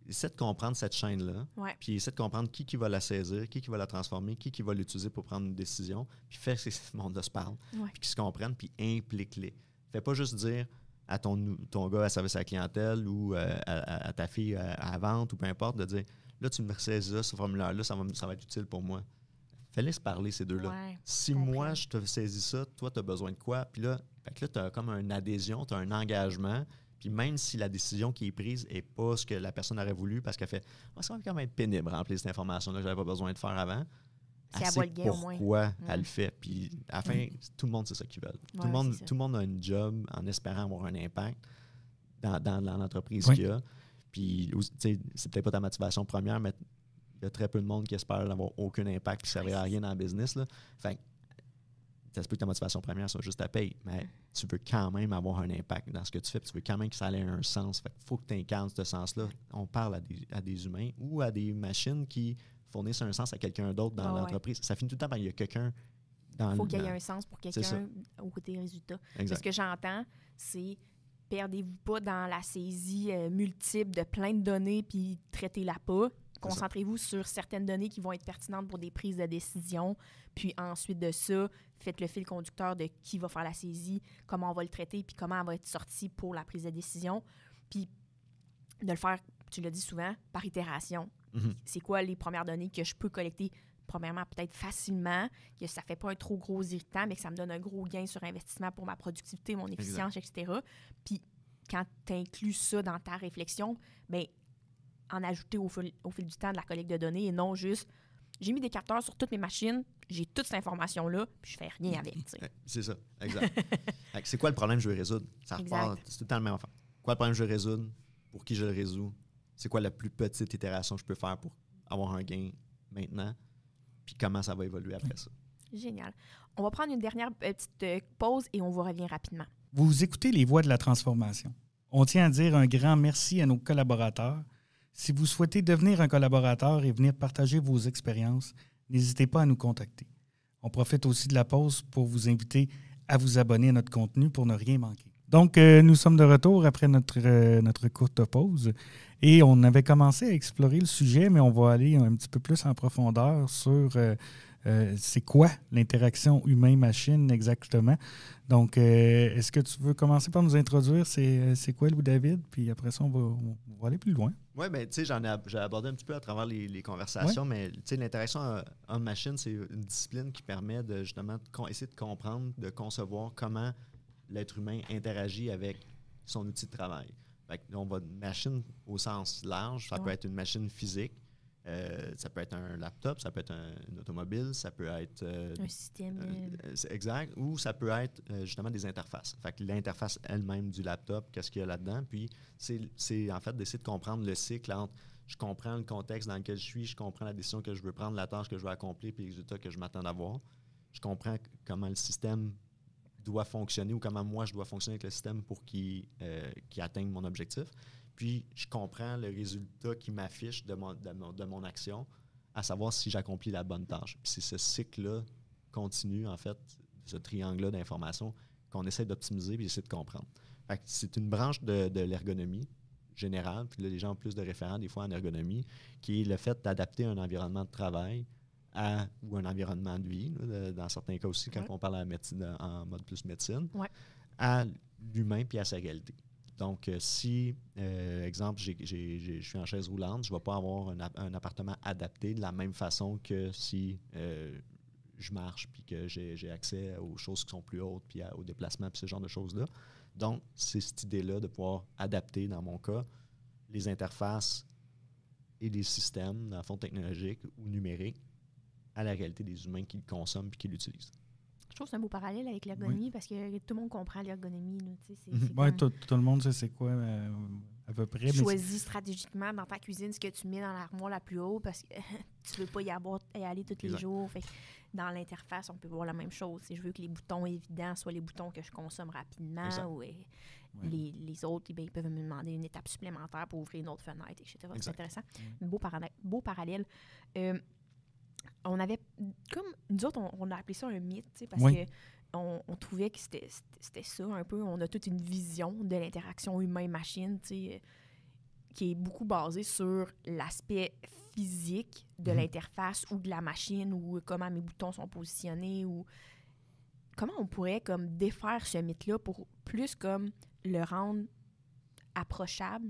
Essaie de comprendre cette chaîne-là, puis essaie de comprendre qui va la saisir, qui va la transformer, qui va l'utiliser pour prendre une décision, puis fais que ce monde-là se parle, puis qu'ils se comprennent, puis implique-les. Fais pas juste dire à ton gars à service à la clientèle ou à ta fille à vente ou peu importe, de dire là, tu me saisis ça, ce formulaire-là, ça va être utile pour moi. Fais-les se parler, ces deux-là. Si moi, je te saisis ça, toi, tu as besoin de quoi? Puis là, tu as comme une adhésion, tu as un engagement. Puis même si la décision qui est prise n'est pas ce que la personne aurait voulu parce qu'elle fait ça va quand même être pénible remplir cette information-là que je n'avais pas besoin de faire avant. Elle sait pourquoi elle le fait. Puis à la fin, tout le monde sait ça qu'ils veulent. Tout le monde a un job en espérant avoir un impact dans l'entreprise qu'il y a. Puis c'est peut-être pas ta motivation première, mais il y a très peu de monde qui espère n'avoir aucun impact et ne servir à rien dans le business. Là. Fait ça se peut que ta motivation première soit juste ta paye, mais tu veux quand même avoir un impact dans ce que tu fais, puis tu veux quand même que ça ait un sens. Fait qu'il faut que tu incarnes ce sens-là. On parle à des humains ou à des machines qui fournissent un sens à quelqu'un d'autre dans l'entreprise. Ça finit tout le temps par il y a quelqu'un dans il faut qu'il y ait un sens pour quelqu'un au côté des résultats. Ce que j'entends, c'est perdez-vous pas dans la saisie multiple de plein de données puis traitez-la pas. Concentrez-vous sur certaines données qui vont être pertinentes pour des prises de décision. Puis ensuite de ça, faites le fil conducteur de qui va faire la saisie, comment on va le traiter, puis comment elle va être sortie pour la prise de décision. Puis de le faire, tu l'as dit souvent, par itération. C'est quoi les premières données que je peux collecter, premièrement, peut-être facilement, que ça ne fait pas un trop gros irritant, mais que ça me donne un gros gain sur investissement pour ma productivité, mon efficience, etc. Puis quand tu inclus ça dans ta réflexion, bien, en ajouter au fil du temps de la collecte de données et non juste j'ai mis des capteurs sur toutes mes machines, j'ai toute cette information-là, puis je fais rien avec. Tu sais. C'est ça, exact. C'est quoi le problème que je veux résoudre? Ça repart, c'est tout le temps le même affaire. Quoi le problème que je veux résoudre? Pour qui je le résous? C'est quoi la plus petite itération que je peux faire pour avoir un gain maintenant? Puis comment ça va évoluer après ça? Génial. On va prendre une dernière petite pause et on vous revient rapidement. Vous écoutez Les Voix de la transformation. On tient à dire un grand merci à nos collaborateurs. Si vous souhaitez devenir un collaborateur et venir partager vos expériences, n'hésitez pas à nous contacter. On profite aussi de la pause pour vous inviter à vous abonner à notre contenu pour ne rien manquer. Donc, nous sommes de retour après notre courte pause et on avait commencé à explorer le sujet, mais on va aller un petit peu plus en profondeur sur c'est quoi l'interaction humain-machine exactement. Donc, est-ce que tu veux commencer par nous introduire c'est quoi, Louis-David? Puis après ça, on va aller plus loin. Oui, mais tu sais, j'ai abordé un petit peu à travers les conversations, mais tu sais, l'interaction homme-machine, c'est une discipline qui permet de justement essayer de comprendre, de concevoir comment l'être humain interagit avec son outil de travail. Fait que on va de machine au sens large, ça peut être une machine physique, ça peut être un laptop, ça peut être une automobile, ça peut être un système. Exact, ou ça peut être justement des interfaces. Fait que l'interface elle-même du laptop, qu'est-ce qu'il y a là-dedans, puis c'est en fait d'essayer de comprendre le cycle entre je comprends le contexte dans lequel je suis, je comprends la décision que je veux prendre, la tâche que je veux accomplir, puis les résultats que je m'attends d'avoir. Je comprends comment le système doit fonctionner ou comment moi je dois fonctionner avec le système pour qu'il atteigne mon objectif. Puis, je comprends le résultat qui m'affiche de mon action, à savoir si j'accomplis la bonne tâche. Puis c'est ce cycle-là continu, en fait, ce triangle-là d'informations qu'on essaie d'optimiser et d'essayer de comprendre. Fait que c'est une branche de l'ergonomie générale, puis là, les gens ont plus de référents des fois en ergonomie, qui est le fait d'adapter un environnement de travail ou un environnement de vie, là, dans certains cas aussi, quand on parle en mode plus médecine, à l'humain puis à sa réalité. Donc, si, exemple, je suis en chaise roulante, je ne vais pas avoir un appartement adapté de la même façon que si je marche puis que j'ai accès aux choses qui sont plus hautes puis aux déplacements puis ce genre de choses-là. Donc, c'est cette idée-là de pouvoir adapter, dans mon cas, les interfaces et les systèmes, dans le fond technologique ou numérique, à la réalité des humains qui le consomment et qui l'utilisent. Je trouve que c'est un beau parallèle avec l'ergonomie parce que tout le monde comprend l'ergonomie. Oui, tout le monde sait c'est quoi à peu près. Tu choisis stratégiquement dans ta cuisine ce que tu mets dans l'armoire la plus haute parce que tu ne veux pas y aller tous les jours. Fait que dans l'interface, on peut voir la même chose. Si je veux que les boutons évidents soient les boutons que je consomme rapidement ou les autres, ils peuvent me demander une étape supplémentaire pour ouvrir une autre fenêtre, etc. C'est intéressant. Beau parallèle. On avait, comme nous autres, on a appelé ça un mythe, parce que on trouvait que c'était ça un peu. On a toute une vision de l'interaction humain-machine, qui est beaucoup basée sur l'aspect physique de l'interface ou de la machine ou comment mes boutons sont positionnés ou comment on pourrait comme défaire ce mythe-là pour plus comme le rendre approchable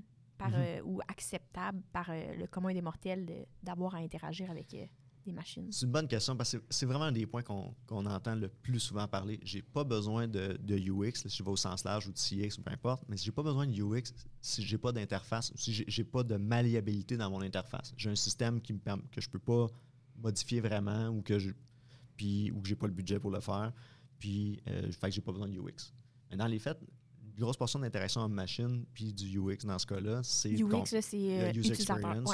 ou acceptable par le commun des mortels d'avoir à interagir avec des machines? C'est une bonne question parce que c'est vraiment un des points qu'on entend le plus souvent parler. J'ai pas besoin de UX, là, si je vais au sens large ou de CX ou peu importe, mais si j'ai pas besoin de UX, si j'ai pas d'interface, si j'ai pas de malléabilité dans mon interface, j'ai un système qui me permet, que je peux pas modifier vraiment ou que j'ai pas le budget pour le faire, puis fait que j'ai pas besoin de UX. Mais dans les faits, une grosse portion d'interaction homme-machine puis du UX dans ce cas-là, c'est UX, là, c'est user experience,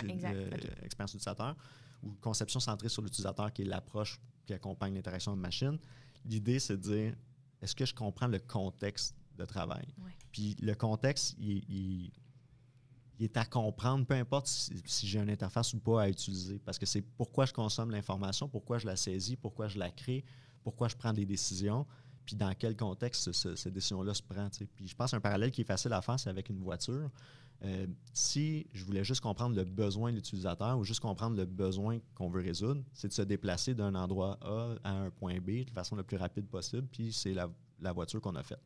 expérience utilisateur, ou conception centrée sur l'utilisateur, qui est l'approche qui accompagne l'interaction homme-machine. L'idée, c'est de dire, est-ce que je comprends le contexte de travail? Puis le contexte, il est à comprendre, peu importe si j'ai une interface ou pas à utiliser, parce que c'est pourquoi je consomme l'information, pourquoi je la saisis, pourquoi je la crée, pourquoi je prends des décisions, puis dans quel contexte cette décision-là se prend. T'sais. Puis je pense qu'un parallèle qui est facile à faire, c'est avec une voiture. Si je voulais juste comprendre le besoin de l'utilisateur ou juste comprendre le besoin qu'on veut résoudre, c'est de se déplacer d'un endroit A à un point B de façon la plus rapide possible, puis c'est la voiture qu'on a faite.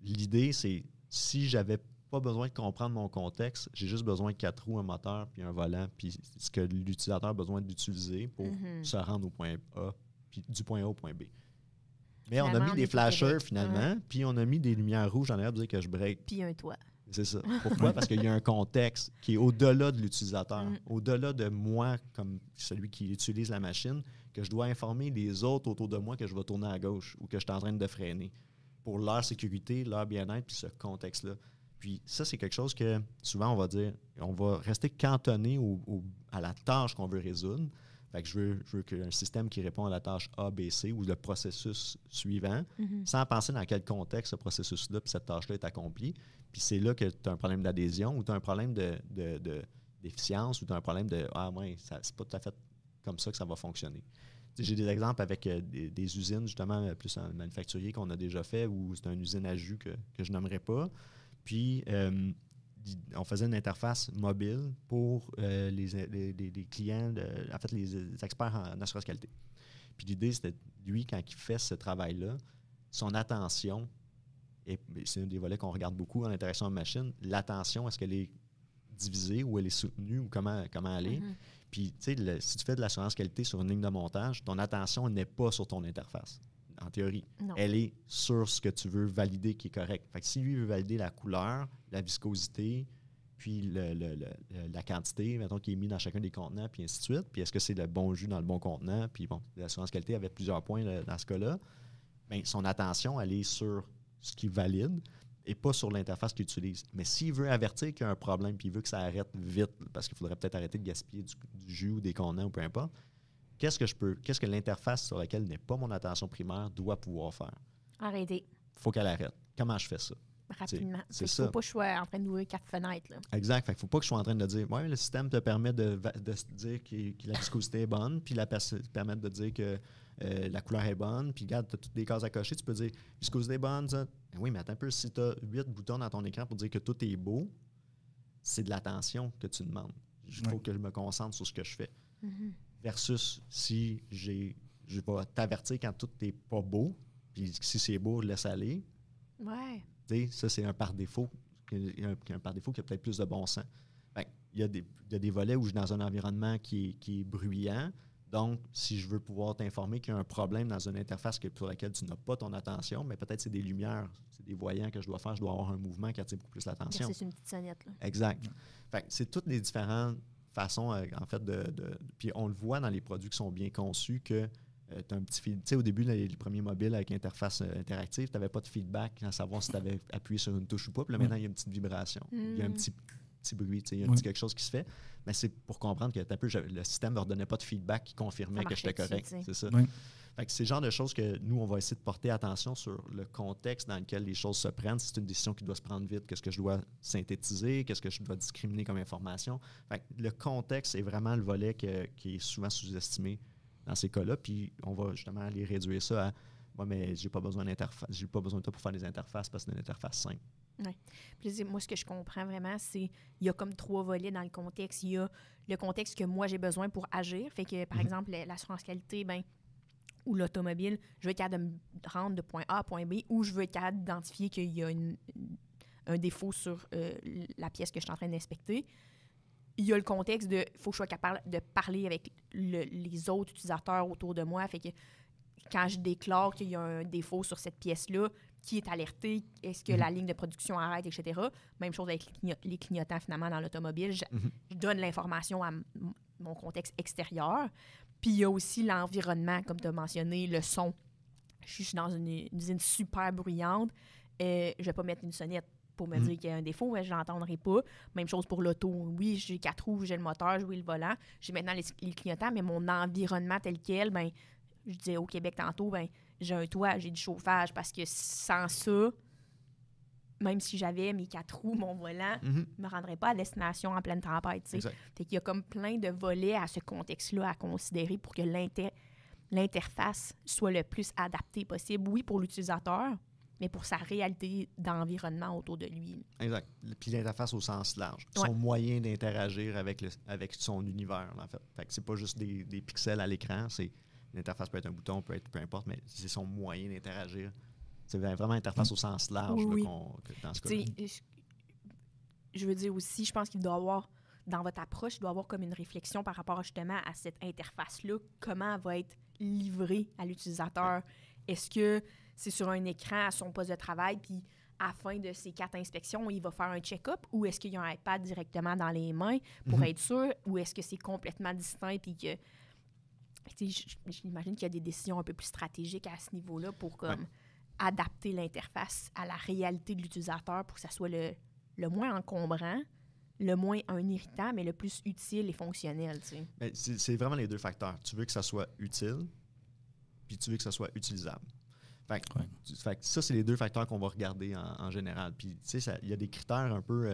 L'idée, c'est si j'avais pas besoin de comprendre mon contexte, j'ai juste besoin de 4 roues, un moteur, puis un volant, puis ce que l'utilisateur a besoin d'utiliser pour se rendre au point A, puis du point A au point B. Mais finalement, on a mis des flashers, finalement, puis on a mis des lumières rouges en arrière pour dire que je break. Puis un toit. C'est ça. Pourquoi? Parce qu'il y a un contexte qui est au-delà de l'utilisateur, au-delà de moi, comme celui qui utilise la machine, que je dois informer les autres autour de moi que je vais tourner à gauche ou que je suis en train de freiner pour leur sécurité, leur bien-être, puis ce contexte-là. Puis ça, c'est quelque chose que souvent on va dire, on va rester cantonné à la tâche qu'on veut résoudre. Fait que je veux qu'un système qui répond à la tâche A, B, C ou le processus suivant, sans penser dans quel contexte ce processus-là puis cette tâche-là est accomplie. Puis c'est là que tu as un problème d'adhésion ou tu as un problème d'efficience ou tu as un problème de « Ah, ouais, c'est pas tout à fait comme ça que ça va fonctionner ». J'ai des exemples avec des usines, justement, plus en manufacturier qu'on a déjà fait, où c'est une usine à jus que je nommerai pas. Puis, on faisait une interface mobile pour les clients, en fait, les experts en assurance qualité. Puis l'idée, c'était, lui, quand il fait ce travail-là, son attention, et c'est un des volets qu'on regarde beaucoup en interaction avec machine, l'attention, est-ce qu'elle est divisée ou elle est soutenue ou comment elle est? Puis, tu sais, si tu fais de l'assurance qualité sur une ligne de montage, ton attention n'est pas sur ton interface, en théorie. Non. Elle est sur ce que tu veux valider qui est correct. Fait que si lui veut valider la couleur, la viscosité, puis la quantité, mettons, qui est mis dans chacun des contenants, puis ainsi de suite, puis est-ce que c'est le bon jus dans le bon contenant, puis bon, l'assurance qualité avait plusieurs points dans ce cas-là, bien, son attention, elle est sur ce qu'il valide, et pas sur l'interface qu'il utilise. Mais s'il veut avertir qu'il y a un problème puis il veut que ça arrête vite, parce qu'il faudrait peut-être arrêter de gaspiller du jus ou des contenants ou peu importe, qu'est-ce que l'interface sur laquelle n'est pas mon attention primaire doit pouvoir faire? Arrêter. Il faut qu'elle arrête. Comment je fais ça? Rapidement. C'est ça. Il ne faut pas que je sois en train d'ouvrir 4 fenêtres. Là. Exact. Il ne faut pas que je sois en train de dire ouais, le système te permet de dire que la viscosité est bonne, puis permet de dire que la couleur est bonne, puis regarde, tu as toutes les cases à cocher, tu peux dire viscosité est bonne, ça. Oui, mais attends un peu, si tu as 8 boutons dans ton écran pour dire que tout est beau, c'est de l'attention que tu demandes. Il faut que je me concentre sur ce que je fais. Versus si je vais t'avertir quand tout n'est pas beau, puis si c'est beau, je laisse aller. Ouais. T'sais, ça, c'est un par défaut. Un par défaut qui a peut-être plus de bon sens. Il y a des volets où je suis dans un environnement qui est bruyant. Donc, si je veux pouvoir t'informer qu'il y a un problème dans une interface pour laquelle tu n'as pas ton attention, mais peut-être c'est des lumières, c'est des voyants que je dois faire, je dois avoir un mouvement qui attire beaucoup plus l'attention. C'est une petite sonnette. Là. Exact. Fait que c'est toutes les différentes façons, en fait, puis on le voit dans les produits qui sont bien conçus que tu as un petit feedback. Tu sais, au début, les premiers mobiles avec interface interactive, tu n'avais pas de feedback à savoir si tu avais appuyé sur une touche ou pas. Puis là, maintenant, il y a une petite vibration. Il y a un petit bruit, il y a un petit quelque chose qui se fait. Mais c'est pour comprendre que le système ne leur donnait pas de feedback qui confirmait que j'étais correct. C'est ça. Oui. Fait que c'est le genre de choses que nous, on va essayer de porter attention sur le contexte dans lequel les choses se prennent. Si c'est une décision qui doit se prendre vite, qu'est-ce que je dois synthétiser, qu'est-ce que je dois discriminer comme information. Fait que le contexte est vraiment le volet qui est souvent sous-estimé dans ces cas-là. Puis on va justement aller réduire ça à « Ouais, mais j'ai pas besoin d'interface, j'ai pas besoin de toi pour faire des interfaces parce que c'est une interface simple. » Oui. Puis moi, ce que je comprends vraiment, c'est il y a comme 3 volets dans le contexte. Il y a le contexte que moi, j'ai besoin pour agir. Fait que, par exemple, l'assurance qualité, ou l'automobile, je veux être capable de me rendre de point A à point B, ou je veux être capable d'identifier qu'il y a un défaut sur la pièce que je suis en train d'inspecter. Il y a le contexte de il faut que je sois capable de parler avec les autres utilisateurs autour de moi. Fait que quand je déclare qu'il y a un défaut sur cette pièce-là, qui est alerté, est-ce que la ligne de production arrête, etc. Même chose avec les clignotants, finalement, dans l'automobile. Je donne l'information à mon contexte extérieur. Puis il y a aussi l'environnement, comme tu as mentionné, le son. Je suis dans une usine super bruyante. Je ne vais pas mettre une sonnette pour me dire qu'il y a un défaut, je ne l'entendrai pas. Même chose pour l'auto. Oui, j'ai 4 roues, j'ai le moteur, j'ai le volant. J'ai maintenant les clignotants, mais mon environnement tel quel, je disais au Québec tantôt, j'ai un toit, j'ai du chauffage, parce que sans ça, même si j'avais mes 4 roues, mon volant, je ne me rendrais pas à destination en pleine tempête. Fait qu'il y a comme plein de volets à ce contexte-là à considérer pour que l'interface soit le plus adaptée possible. Oui, pour l'utilisateur, mais pour sa réalité d'environnement autour de lui. Exact. Puis l'interface au sens large. Son moyen d'interagir avec son univers, en fait. Fait que c'est pas juste des pixels à l'écran, l'interface peut être un bouton, peut être peu importe, mais c'est son moyen d'interagir. C'est vraiment l'interface au sens large dans ce cas-là. Je veux dire aussi, je pense qu'il doit y avoir, dans votre approche, il doit y avoir comme une réflexion par rapport justement à cette interface-là. Comment elle va être livrée à l'utilisateur? Est-ce que c'est sur un écran à son poste de travail, puis à la fin de ces 4 inspections, il va faire un check-up, ou est-ce qu'il y a un iPad directement dans les mains pour être sûr, ou est-ce que c'est complètement distinct, puis que J'imagine qu'il y a des décisions un peu plus stratégiques à ce niveau-là pour comme, adapter l'interface à la réalité de l'utilisateur pour que ça soit le moins encombrant, le moins un irritant, mais le plus utile et fonctionnel. Mais c'est vraiment les deux facteurs. Tu veux que ça soit utile, puis tu veux que ça soit utilisable. Fait que ça, c'est les deux facteurs qu'on va regarder en général. Puis, tu sais, il y a des critères un peu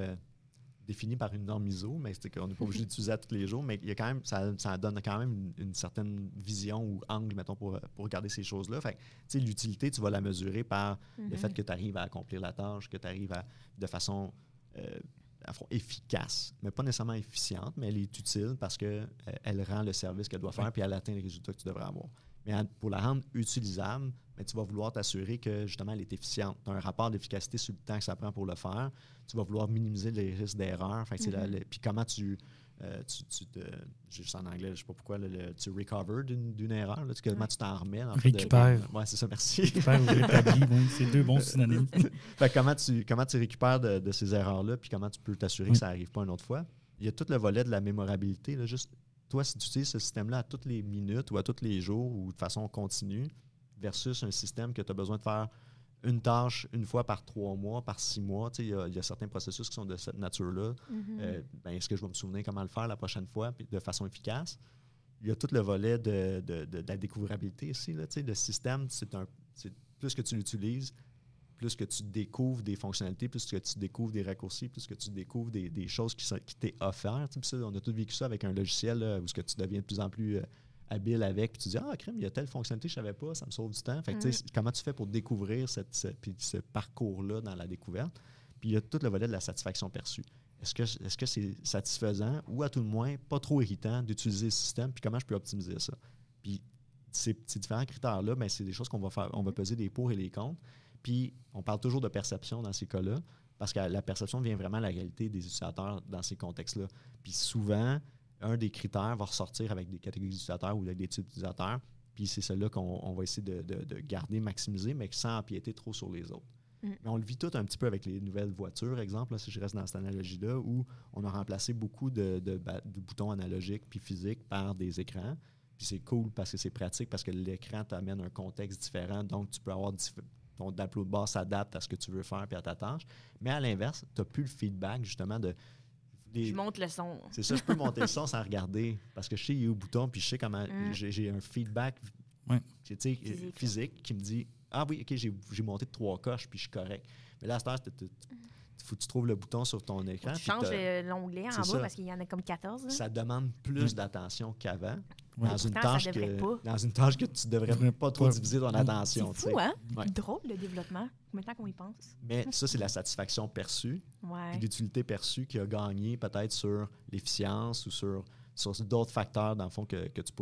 définis par une norme ISO, mais c'est qu'on n'est pas obligé d'utiliser tous les jours, mais il y a quand même, ça donne quand même une certaine vision ou angle, mettons, pour regarder ces choses-là. Fait que, tu sais, l'utilité, tu vas la mesurer par le fait que tu arrives à accomplir la tâche, que tu arrives de façon efficace, mais pas nécessairement efficiente, mais elle est utile parce qu'elle rend le service qu'elle doit faire puis elle atteint les résultats que tu devrais avoir. Mais pour la rendre utilisable, mais tu vas vouloir t'assurer que, justement, elle est efficiente. Tu as un rapport d'efficacité sur le temps que ça prend pour le faire. Tu vas vouloir minimiser les risques d'erreur. Puis comment juste en anglais, je ne sais pas pourquoi, tu recover d'une erreur. Là, comment tu t'en remets. Récupère. Oui, c'est ça, merci. Récupère ou rétablit, c'est deux bons synonymes. Fait comment tu récupères de ces erreurs-là, puis comment tu peux t'assurer que ça n'arrive pas une autre fois. Il y a tout le volet de la mémorabilité. Là, juste, toi, si tu utilises ce système-là à toutes les minutes ou à tous les jours ou de façon continue, versus un système que tu as besoin de faire une tâche une fois par 3 mois, par 6 mois. Il y a certains processus qui sont de cette nature-là. Est-ce que je vais me souvenir comment le faire la prochaine fois puis de façon efficace? Il y a tout le volet de la découvrabilité aussi. Là, le système, c'est plus que tu l'utilises, plus que tu découvres des fonctionnalités, plus que tu découvres des raccourcis, plus que tu découvres des choses qui t'est offertes. On a tous vécu ça avec un logiciel là, où tu deviens de plus en plus habile avec, puis tu dis « Ah, crème, il y a telle fonctionnalité, je ne savais pas, ça me sauve du temps. » Fait que, comment tu fais pour découvrir ce parcours-là dans la découverte? Puis il y a tout le volet de la satisfaction perçue. Est-ce que c'est satisfaisant ou à tout le moins pas trop irritant d'utiliser le système, puis comment je peux optimiser ça? Puis ces différents critères-là, bien, c'est des choses qu'on va faire. On va peser des pour et les contre. Puis on parle toujours de perception dans ces cas-là, parce que la perception vient vraiment de la réalité des utilisateurs dans ces contextes-là. Puis souvent, un des critères va ressortir avec des catégories d'utilisateurs ou avec des types d'utilisateurs, puis c'est celle-là qu'on va essayer de garder, maximiser, mais sans empiéter trop sur les autres. Mais on le vit tout un petit peu avec les nouvelles voitures, exemple, là, si je reste dans cette analogie-là, où on a remplacé beaucoup de boutons analogiques puis physiques par des écrans. Puis c'est cool parce que c'est pratique, parce que l'écran t'amène un contexte différent, donc tu peux avoir ton tableau de bord s'adapte à ce que tu veux faire puis à ta tâche. Mais à l'inverse, tu n'as plus le feedback, justement, je monte le son. C'est ça, je peux monter le son sans regarder, parce que je sais il y a où le bouton, puis je sais comment j'ai un feedback physique qui me dit « Ah oui, OK, j'ai monté de 3 coches, puis je suis correct. » Mais là, à cette heure, il faut que tu trouves le bouton sur ton écran. Tu changes l'onglet en bas parce qu'il y en a comme 14. Là. Ça demande plus d'attention qu'avant. Ouais. Dans une tâche que tu ne devrais pas trop diviser ton attention. C'est fou, hein? Ouais. Drôle le développement, maintenant qu'on y pense. Mais ça, c'est la satisfaction perçue. Ouais. L'utilité perçue qui a gagné peut-être sur l'efficience ou sur d'autres facteurs, dans le fond, que tu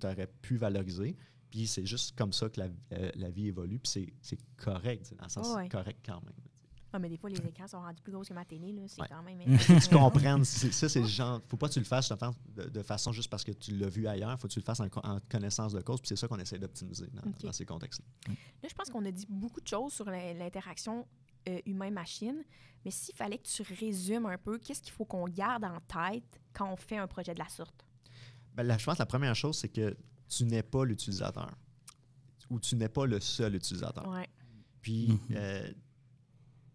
aurais pu valoriser. Puis c'est juste comme ça que la vie évolue. Puis c'est correct, dans le sens c'est correct quand même. Ah, mais des fois, les écrans sont rendus plus gros que ma télé. Là. C'est quand même... Tu comprends. Ça, c'est le genre... Faut pas que tu le fasses de façon juste parce que tu l'as vu ailleurs. Faut que tu le fasses en connaissance de cause. Puis c'est ça qu'on essaie d'optimiser dans ces contextes-là. Là, je pense qu'on a dit beaucoup de choses sur l'interaction humain-machine. Mais s'il fallait que tu résumes un peu, qu'est-ce qu'il faut qu'on garde en tête quand on fait un projet de la sorte? Bien, je pense que la première chose, c'est que tu n'es pas l'utilisateur. Ou tu n'es pas le seul utilisateur. Ouais. Puis...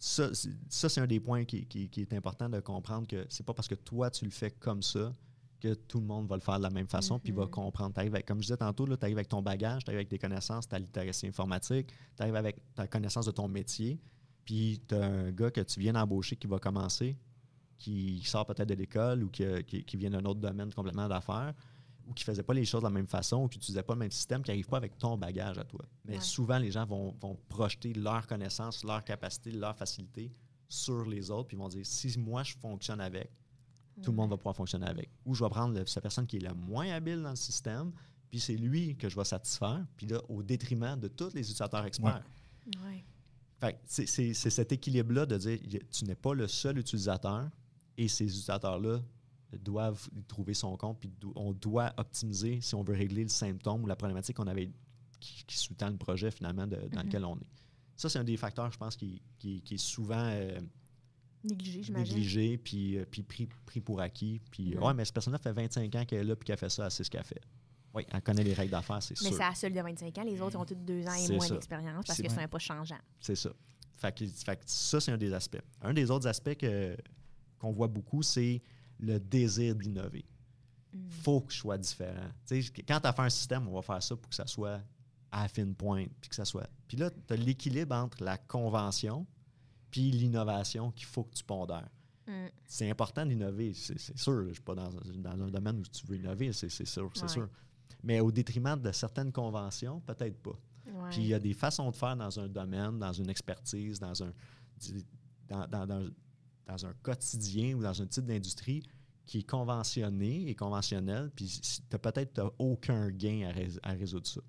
Ça, c'est un des points qui est important de comprendre, que c'est pas parce que toi, tu le fais comme ça que tout le monde va le faire de la même façon puis va comprendre. Comme je disais tantôt, tu arrives avec ton bagage, tu arrives avec tes connaissances, ta littératie informatique, tu arrives avec ta connaissance de ton métier, puis tu as un gars que tu viens d'embaucher qui va commencer, qui sort peut-être de l'école ou qui vient d'un autre domaine complètement d'affaires, ou qui ne faisait pas les choses de la même façon, ou qui n'utilisait pas le même système, qui n'arrive pas avec ton bagage à toi. Mais souvent, les gens vont projeter leur connaissance, leur capacité, leur facilité sur les autres, puis ils vont dire, si moi, je fonctionne avec, tout le monde va pouvoir fonctionner avec. Ou je vais prendre cette personne qui est la moins habile dans le système, puis c'est lui que je vais satisfaire, puis là, au détriment de tous les utilisateurs experts. Ouais. Fait que c'est cet équilibre-là de dire, tu n'es pas le seul utilisateur, et ces utilisateurs-là doivent trouver son compte, puis on doit optimiser si on veut régler le symptôme ou la problématique qu'on avait qui sous-tend le projet finalement dans lequel on est. Ça, c'est un des facteurs, je pense, qui est souvent négligé puis pris pour acquis. Puis, mais cette personne-là fait 25 ans qu'elle est là puis qu'elle fait ça, elle sait ce qu'elle fait. Oui, elle connaît les règles d'affaires, c'est sûr. Mais c'est la seule de 25 ans. Les autres, ils ont tous 2 ans et C'est moins ça. d'expérience parce que c'est un poste changeant. C'est ça. Fait que ça, c'est un des aspects. Un des autres aspects qu'on voit beaucoup, c'est le désir d'innover. Il faut que je sois différent. T'sais, quand tu as fait un système, on va faire ça pour que ça soit à la fine pointe. Puis là, tu as l'équilibre entre la convention puis l'innovation qu'il faut que tu pondères. C'est important d'innover, c'est sûr. Je ne suis pas dans un domaine où tu veux innover, c'est sûr, c'est sûr. Mais au détriment de certaines conventions, peut-être pas. Ouais. Puis il y a des façons de faire dans un domaine, dans une expertise, dans un quotidien ou dans un type d'industrie qui est conventionné et conventionnel, puis peut-être tu n'as aucun gain à résoudre ça.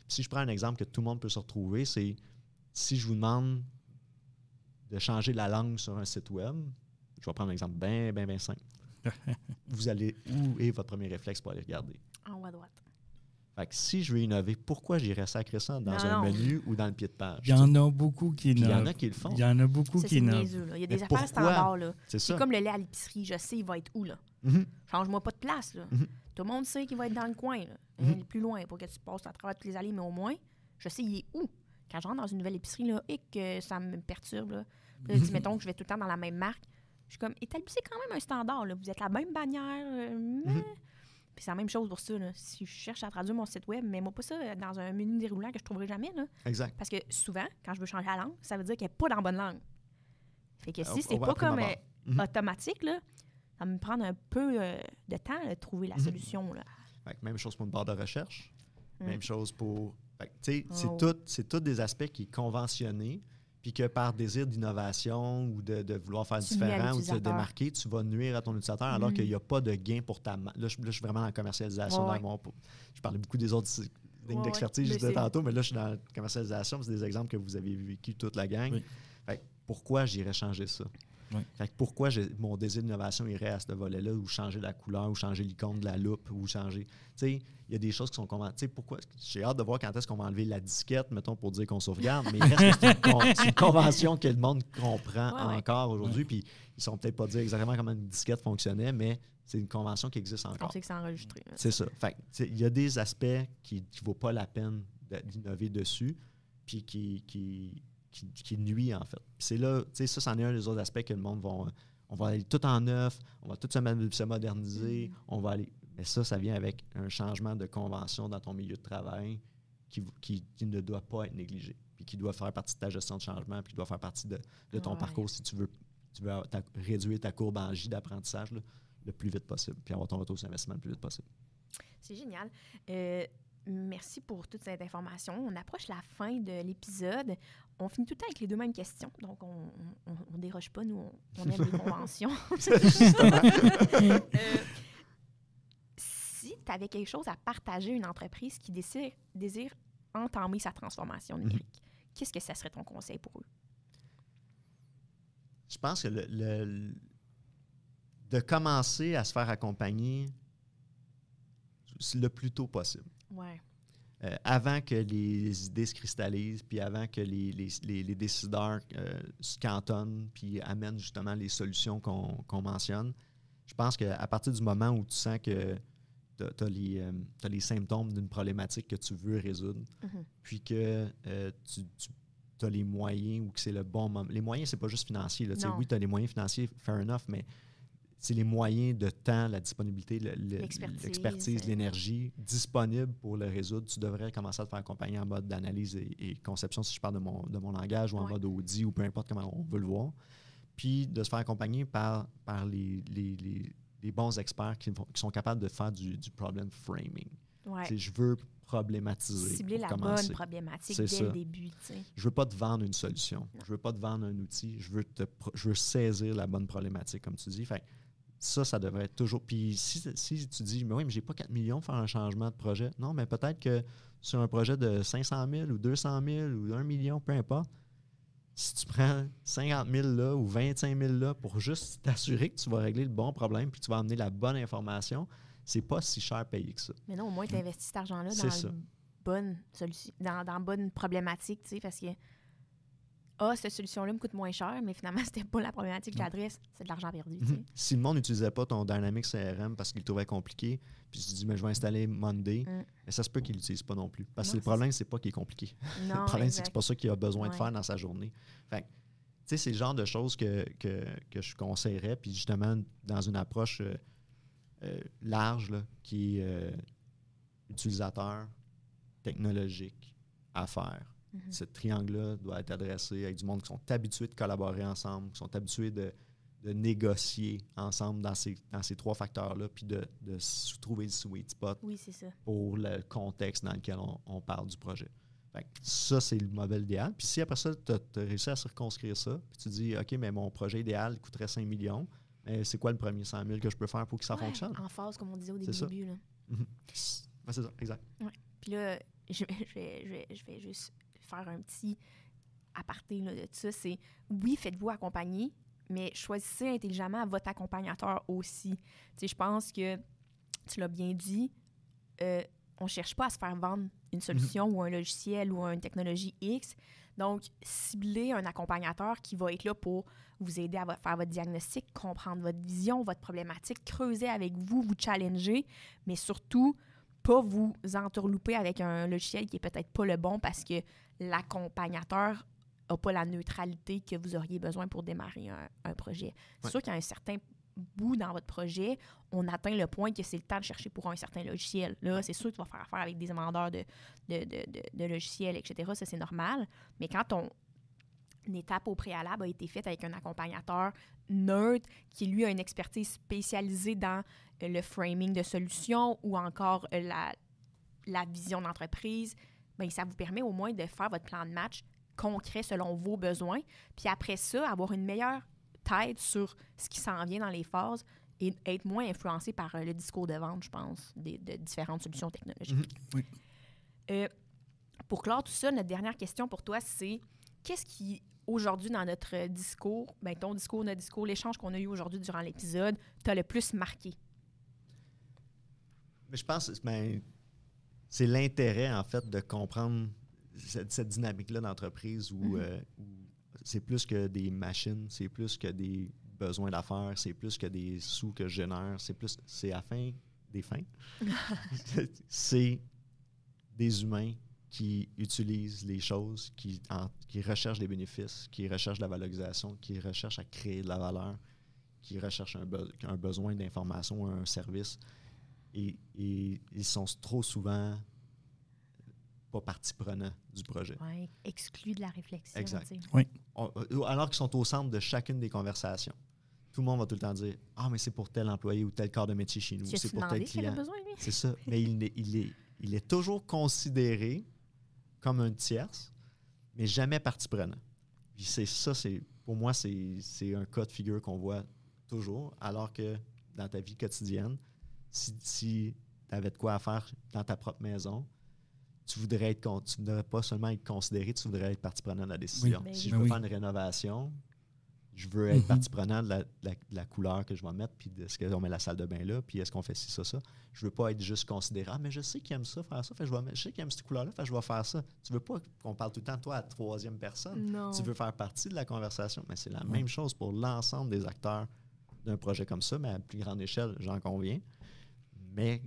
Puis si je prends un exemple que tout le monde peut se retrouver, c'est si je vous demande de changer la langue sur un site web, je vais prendre un exemple bien simple. Où est votre premier réflexe pour aller regarder? En haut à droite. Fait que si je veux innover, pourquoi j'irais sacrer ça dans un menu ou dans le pied de page? Il y en a beaucoup qui innovent. Il y en a qui le font. Il y en a beaucoup ça, qui innovent. niaiseux, là. Il y a des Mais affaires standards. Là. C'est comme le lait à l'épicerie. Je sais, il va être où, là? Change-moi pas de place, là. Tout le monde sait qu'il va être dans le coin, là. Il est plus loin pour que tu passes à travers toutes les allées, mais au moins, je sais, il est où? Quand je rentre dans une nouvelle épicerie, là, et que ça me perturbe, là. Puis là, mettons que je vais tout le temps dans la même marque. Je suis comme, établissez quand même un standard, là. Vous êtes la même bannière, Puis c'est la même chose pour ça, là. Si je cherche à traduire mon site web, mets-moi pas ça dans un menu déroulant que je trouverai jamais, là. Exact. Parce que souvent, quand je veux changer la langue, ça veut dire qu'elle n'est pas dans la bonne langue. Fait que si c'est On va pas après comme d'abord. automatique, là, ça va me prendre un peu de temps de trouver la solution, là. Fait que même chose pour une barre de recherche. Même chose pour... Fait que, tu sais, Oh. c'est tous des aspects qui sont conventionnés, puis que par désir d'innovation ou de vouloir faire Tu nuis à différent ou de te l'utilisateur. démarquer, tu vas nuire à ton utilisateur alors qu'il n'y a pas de gain pour ta marque. Là, je suis vraiment dans la commercialisation. Ouais. Je parlais beaucoup des autres lignes d'expertise, je disais tantôt, mais là, je suis dans la commercialisation. C'est des exemples que vous avez vécu toute la gang. Oui. Fait que pourquoi j'irais changer ça? Oui. Fait que pourquoi mon désir d'innovation irait à ce volet-là, ou changer la couleur, ou changer l'icône de la loupe, ou changer... Tu sais, il y a des choses qui sont convaincues. Tu sais, pourquoi... J'ai hâte de voir quand est-ce qu'on va enlever la disquette, mettons, pour dire qu'on sauvegarde, mais il reste que c'est une convention que le monde comprend encore aujourd'hui, puis ils sont peut-être pas dire exactement comment une disquette fonctionnait, mais c'est une convention qui existe encore. On sait que c'est enregistré. Là. C'est ça. Fait que, il y a des aspects qui ne vaut pas la peine d'innover dessus, puis qui nuit, en fait. Puis c'est là, tu sais, ça, c'en est un des autres aspects que le monde va... On va aller tout en neuf, on va tout se moderniser, on va aller... Mais ça vient avec un changement de convention dans ton milieu de travail qui ne doit pas être négligé, puis qui doit faire partie de ta gestion de changement, puis qui doit faire partie de ton parcours si tu veux réduire ta courbe en J d'apprentissage là, le plus vite possible, puis avoir ton retour sur investissement le plus vite possible. C'est génial. Merci pour toute cette information. On approche la fin de l'épisode. On finit tout le temps avec les deux mêmes questions. Donc, on ne déroge pas. Nous, on aime les conventions. Si tu avais quelque chose à partager à une entreprise qui désire entamer sa transformation numérique, qu'est-ce que ça serait ton conseil pour eux? Je pense que de commencer à se faire accompagner le plus tôt possible. Ouais. Avant que les idées se cristallisent, puis avant que les décideurs se cantonnent, puis amènent justement les solutions qu'on mentionne. Je pense qu'à partir du moment où tu sens que tu as les symptômes d'une problématique que tu veux résoudre, puis que tu as les moyens ou que c'est le bon moment. Les moyens, c'est pas juste financier. Là. Oui, tu as les moyens financiers, fair enough, mais c'est les moyens de temps, la disponibilité, l'expertise, l'énergie disponible pour le résoudre. Tu devrais commencer à te faire accompagner en mode d'analyse et conception, si je parle de mon langage, ou en mode Audi, ou peu importe comment on veut le voir. Puis de se faire accompagner par les bons experts qui sont capables de faire du problem framing. Ouais. Je veux problématiser. Cibler la bonne problématique dès le début. T'sais. Je veux pas te vendre une solution. Non. Je veux pas te vendre un outil. Je veux saisir la bonne problématique, comme tu dis. Fait ça devrait être toujours... Puis si tu dis, mais oui, mais j'ai pas 4 millions pour faire un changement de projet. Non, mais peut-être que sur un projet de 500 000 ou 200 000 ou 1 million, peu importe, si tu prends 50 000 là ou 25 000 là pour juste t'assurer que tu vas régler le bon problème puis que tu vas amener la bonne information, c'est pas si cher payé que ça. Mais non, au moins, tu investis cet argent-là dans la bonne solution, dans la bonne problématique, tu sais, parce que cette solution-là me coûte moins cher, mais finalement, c'était pas la problématique que j'adresse, c'est de l'argent perdu. Tu sais. Si le monde n'utilisait pas ton Dynamics CRM parce qu'il le trouvait compliqué, puis tu te dis, mais je vais installer Monday, mais ça se peut qu'il l'utilise pas non plus. Parce que le problème, c'est pas qu'il est compliqué. Non, le problème, c'est que c'est pas ça qu'il a besoin de Ouais. faire dans sa journée. Fait que, tu sais, c'est le genre de choses que je conseillerais, puis justement, dans une approche large, là, qui est utilisateur, technologique, affaires. Ce triangle-là doit être adressé avec du monde qui sont habitués de collaborer ensemble, qui sont habitués de négocier ensemble dans ces trois facteurs-là, puis de trouver le sweet spot Oui, c'est ça. pour le contexte dans lequel on parle du projet. Fait que ça, c'est le modèle idéal. Puis si après ça, tu as réussi à circonscrire ça, puis tu dis, OK, mais mon projet idéal coûterait 5 millions, mais c'est quoi le premier 100 000 que je peux faire pour que ça fonctionne? En phase, comme on disait au C'est ça. début. Là. Ben, c'est ça, exact. Ouais. Puis là, je vais juste faire un petit aparté là, de ça. C'est, oui, faites-vous accompagner, mais choisissez intelligemment votre accompagnateur aussi. Tu sais, je pense que, tu l'as bien dit, on ne cherche pas à se faire vendre une solution ou un logiciel ou une technologie X. Donc, ciblez un accompagnateur qui va être là pour vous aider à faire votre diagnostic, comprendre votre vision, votre problématique, creuser avec vous, vous challenger, mais surtout, pas vous entourlouper avec un logiciel qui est peut-être pas le bon parce que l'accompagnateur n'a pas la neutralité que vous auriez besoin pour démarrer un projet. C'est sûr qu'il y a un certain bout dans votre projet, on atteint le point que c'est le temps de chercher pour un certain logiciel. Là, c'est sûr que tu vas faire affaire avec des vendeurs de logiciels, etc. Ça, c'est normal. Mais quand une étape au préalable a été faite avec un accompagnateur neutre qui, lui, a une expertise spécialisée dans le framing de solutions ou encore la vision d'entreprise, bien, ça vous permet au moins de faire votre plan de match concret selon vos besoins. Puis après ça, avoir une meilleure tête sur ce qui s'en vient dans les phases et être moins influencé par le discours de vente, je pense, de différentes solutions technologiques. Oui. Pour clore tout ça, notre dernière question pour toi, c'est qu'est-ce qui, aujourd'hui, dans notre discours, ben, ton discours, notre discours, l'échange qu'on a eu aujourd'hui durant l'épisode, t'a le plus marqué? Mais je pense que c'est l'intérêt, en fait, de comprendre cette dynamique-là d'entreprise où c'est plus que des machines, c'est plus que des besoins d'affaires, c'est plus que des sous que je génère, c'est à fin des fins. C'est des humains qui utilisent les choses, qui recherchent des bénéfices, qui recherchent la valorisation, qui recherchent à créer de la valeur, qui recherchent un besoin d'information, un service. Et ils sont trop souvent pas partie prenante du projet. Oui, exclus de la réflexion. Exact. Tu sais. Oui. Alors qu'ils sont au centre de chacune des conversations. Tout le monde va tout le temps dire « Ah, mais c'est pour tel employé ou tel corps de métier chez nous, c'est pour tel s'il avait client. besoin, lui? » C'est ça. Mais il est toujours considéré comme un tierce, mais jamais partie prenante. Puis pour moi, c'est un cas de figure qu'on voit toujours, alors que dans ta vie quotidienne, si tu avais de quoi à faire dans ta propre maison, tu voudrais pas seulement être considéré, tu voudrais être partie prenante de la décision. Oui. Si je veux faire une rénovation, je veux être partie prenante de la couleur que je vais mettre, puis de ce qu'on met la salle de bain là, puis est-ce qu'on fait ci, ça. Je veux pas être juste considéré. Ah, mais je sais qu'il aime ça, faire ça, je sais qu'il aime cette couleur-là, je vais faire ça. Tu veux pas qu'on parle tout le temps de toi à la troisième personne. Non. Tu veux faire partie de la conversation. Mais c'est la même chose pour l'ensemble des acteurs d'un projet comme ça, mais à plus grande échelle, j'en conviens. Mais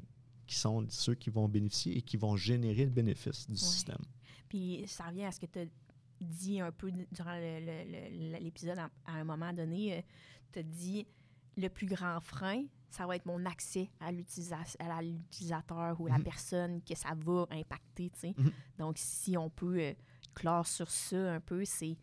qui sont ceux qui vont bénéficier et qui vont générer le bénéfice du système. Puis ça revient à ce que tu as dit un peu durant l'épisode à un moment donné. Tu as dit le plus grand frein, ça va être mon accès à l'utilisateur ou la personne que ça va impacter. Tu sais. Donc, si on peut clore sur ça un peu, c'est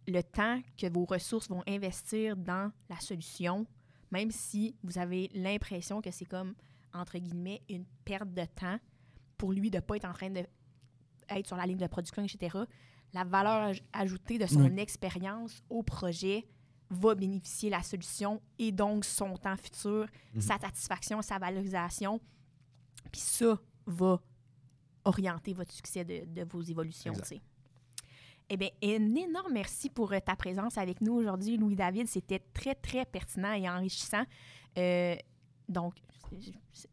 le temps que vos ressources vont investir dans la solution, même si vous avez l'impression que c'est comme entre guillemets, une perte de temps pour lui de ne pas être en train d'être sur la ligne de production, etc. La valeur ajoutée de son expérience au projet va bénéficier la solution et donc son temps futur, sa satisfaction, sa valorisation. Puis ça va orienter votre succès de vos évolutions. Eh bien, un énorme merci pour ta présence avec nous aujourd'hui, Louis-David. C'était très, très pertinent et enrichissant. Donc,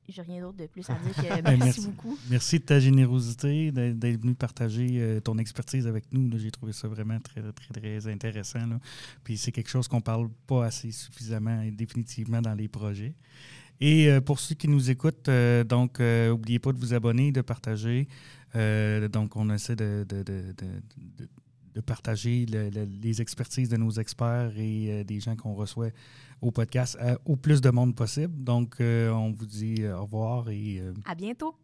j'ai rien d'autre de plus à dire que merci beaucoup. Merci de ta générosité, d'être venu partager ton expertise avec nous. Là, j'ai trouvé ça vraiment très, très, très intéressant. Là. Puis c'est quelque chose qu'on ne parle pas assez suffisamment et définitivement dans les projets. Et pour ceux qui nous écoutent, n'oubliez pas de vous abonner, de partager. Donc, on essaie de partager les expertises de nos experts et des gens qu'on reçoit au podcast au plus de monde possible. Donc, on vous dit au revoir et à bientôt.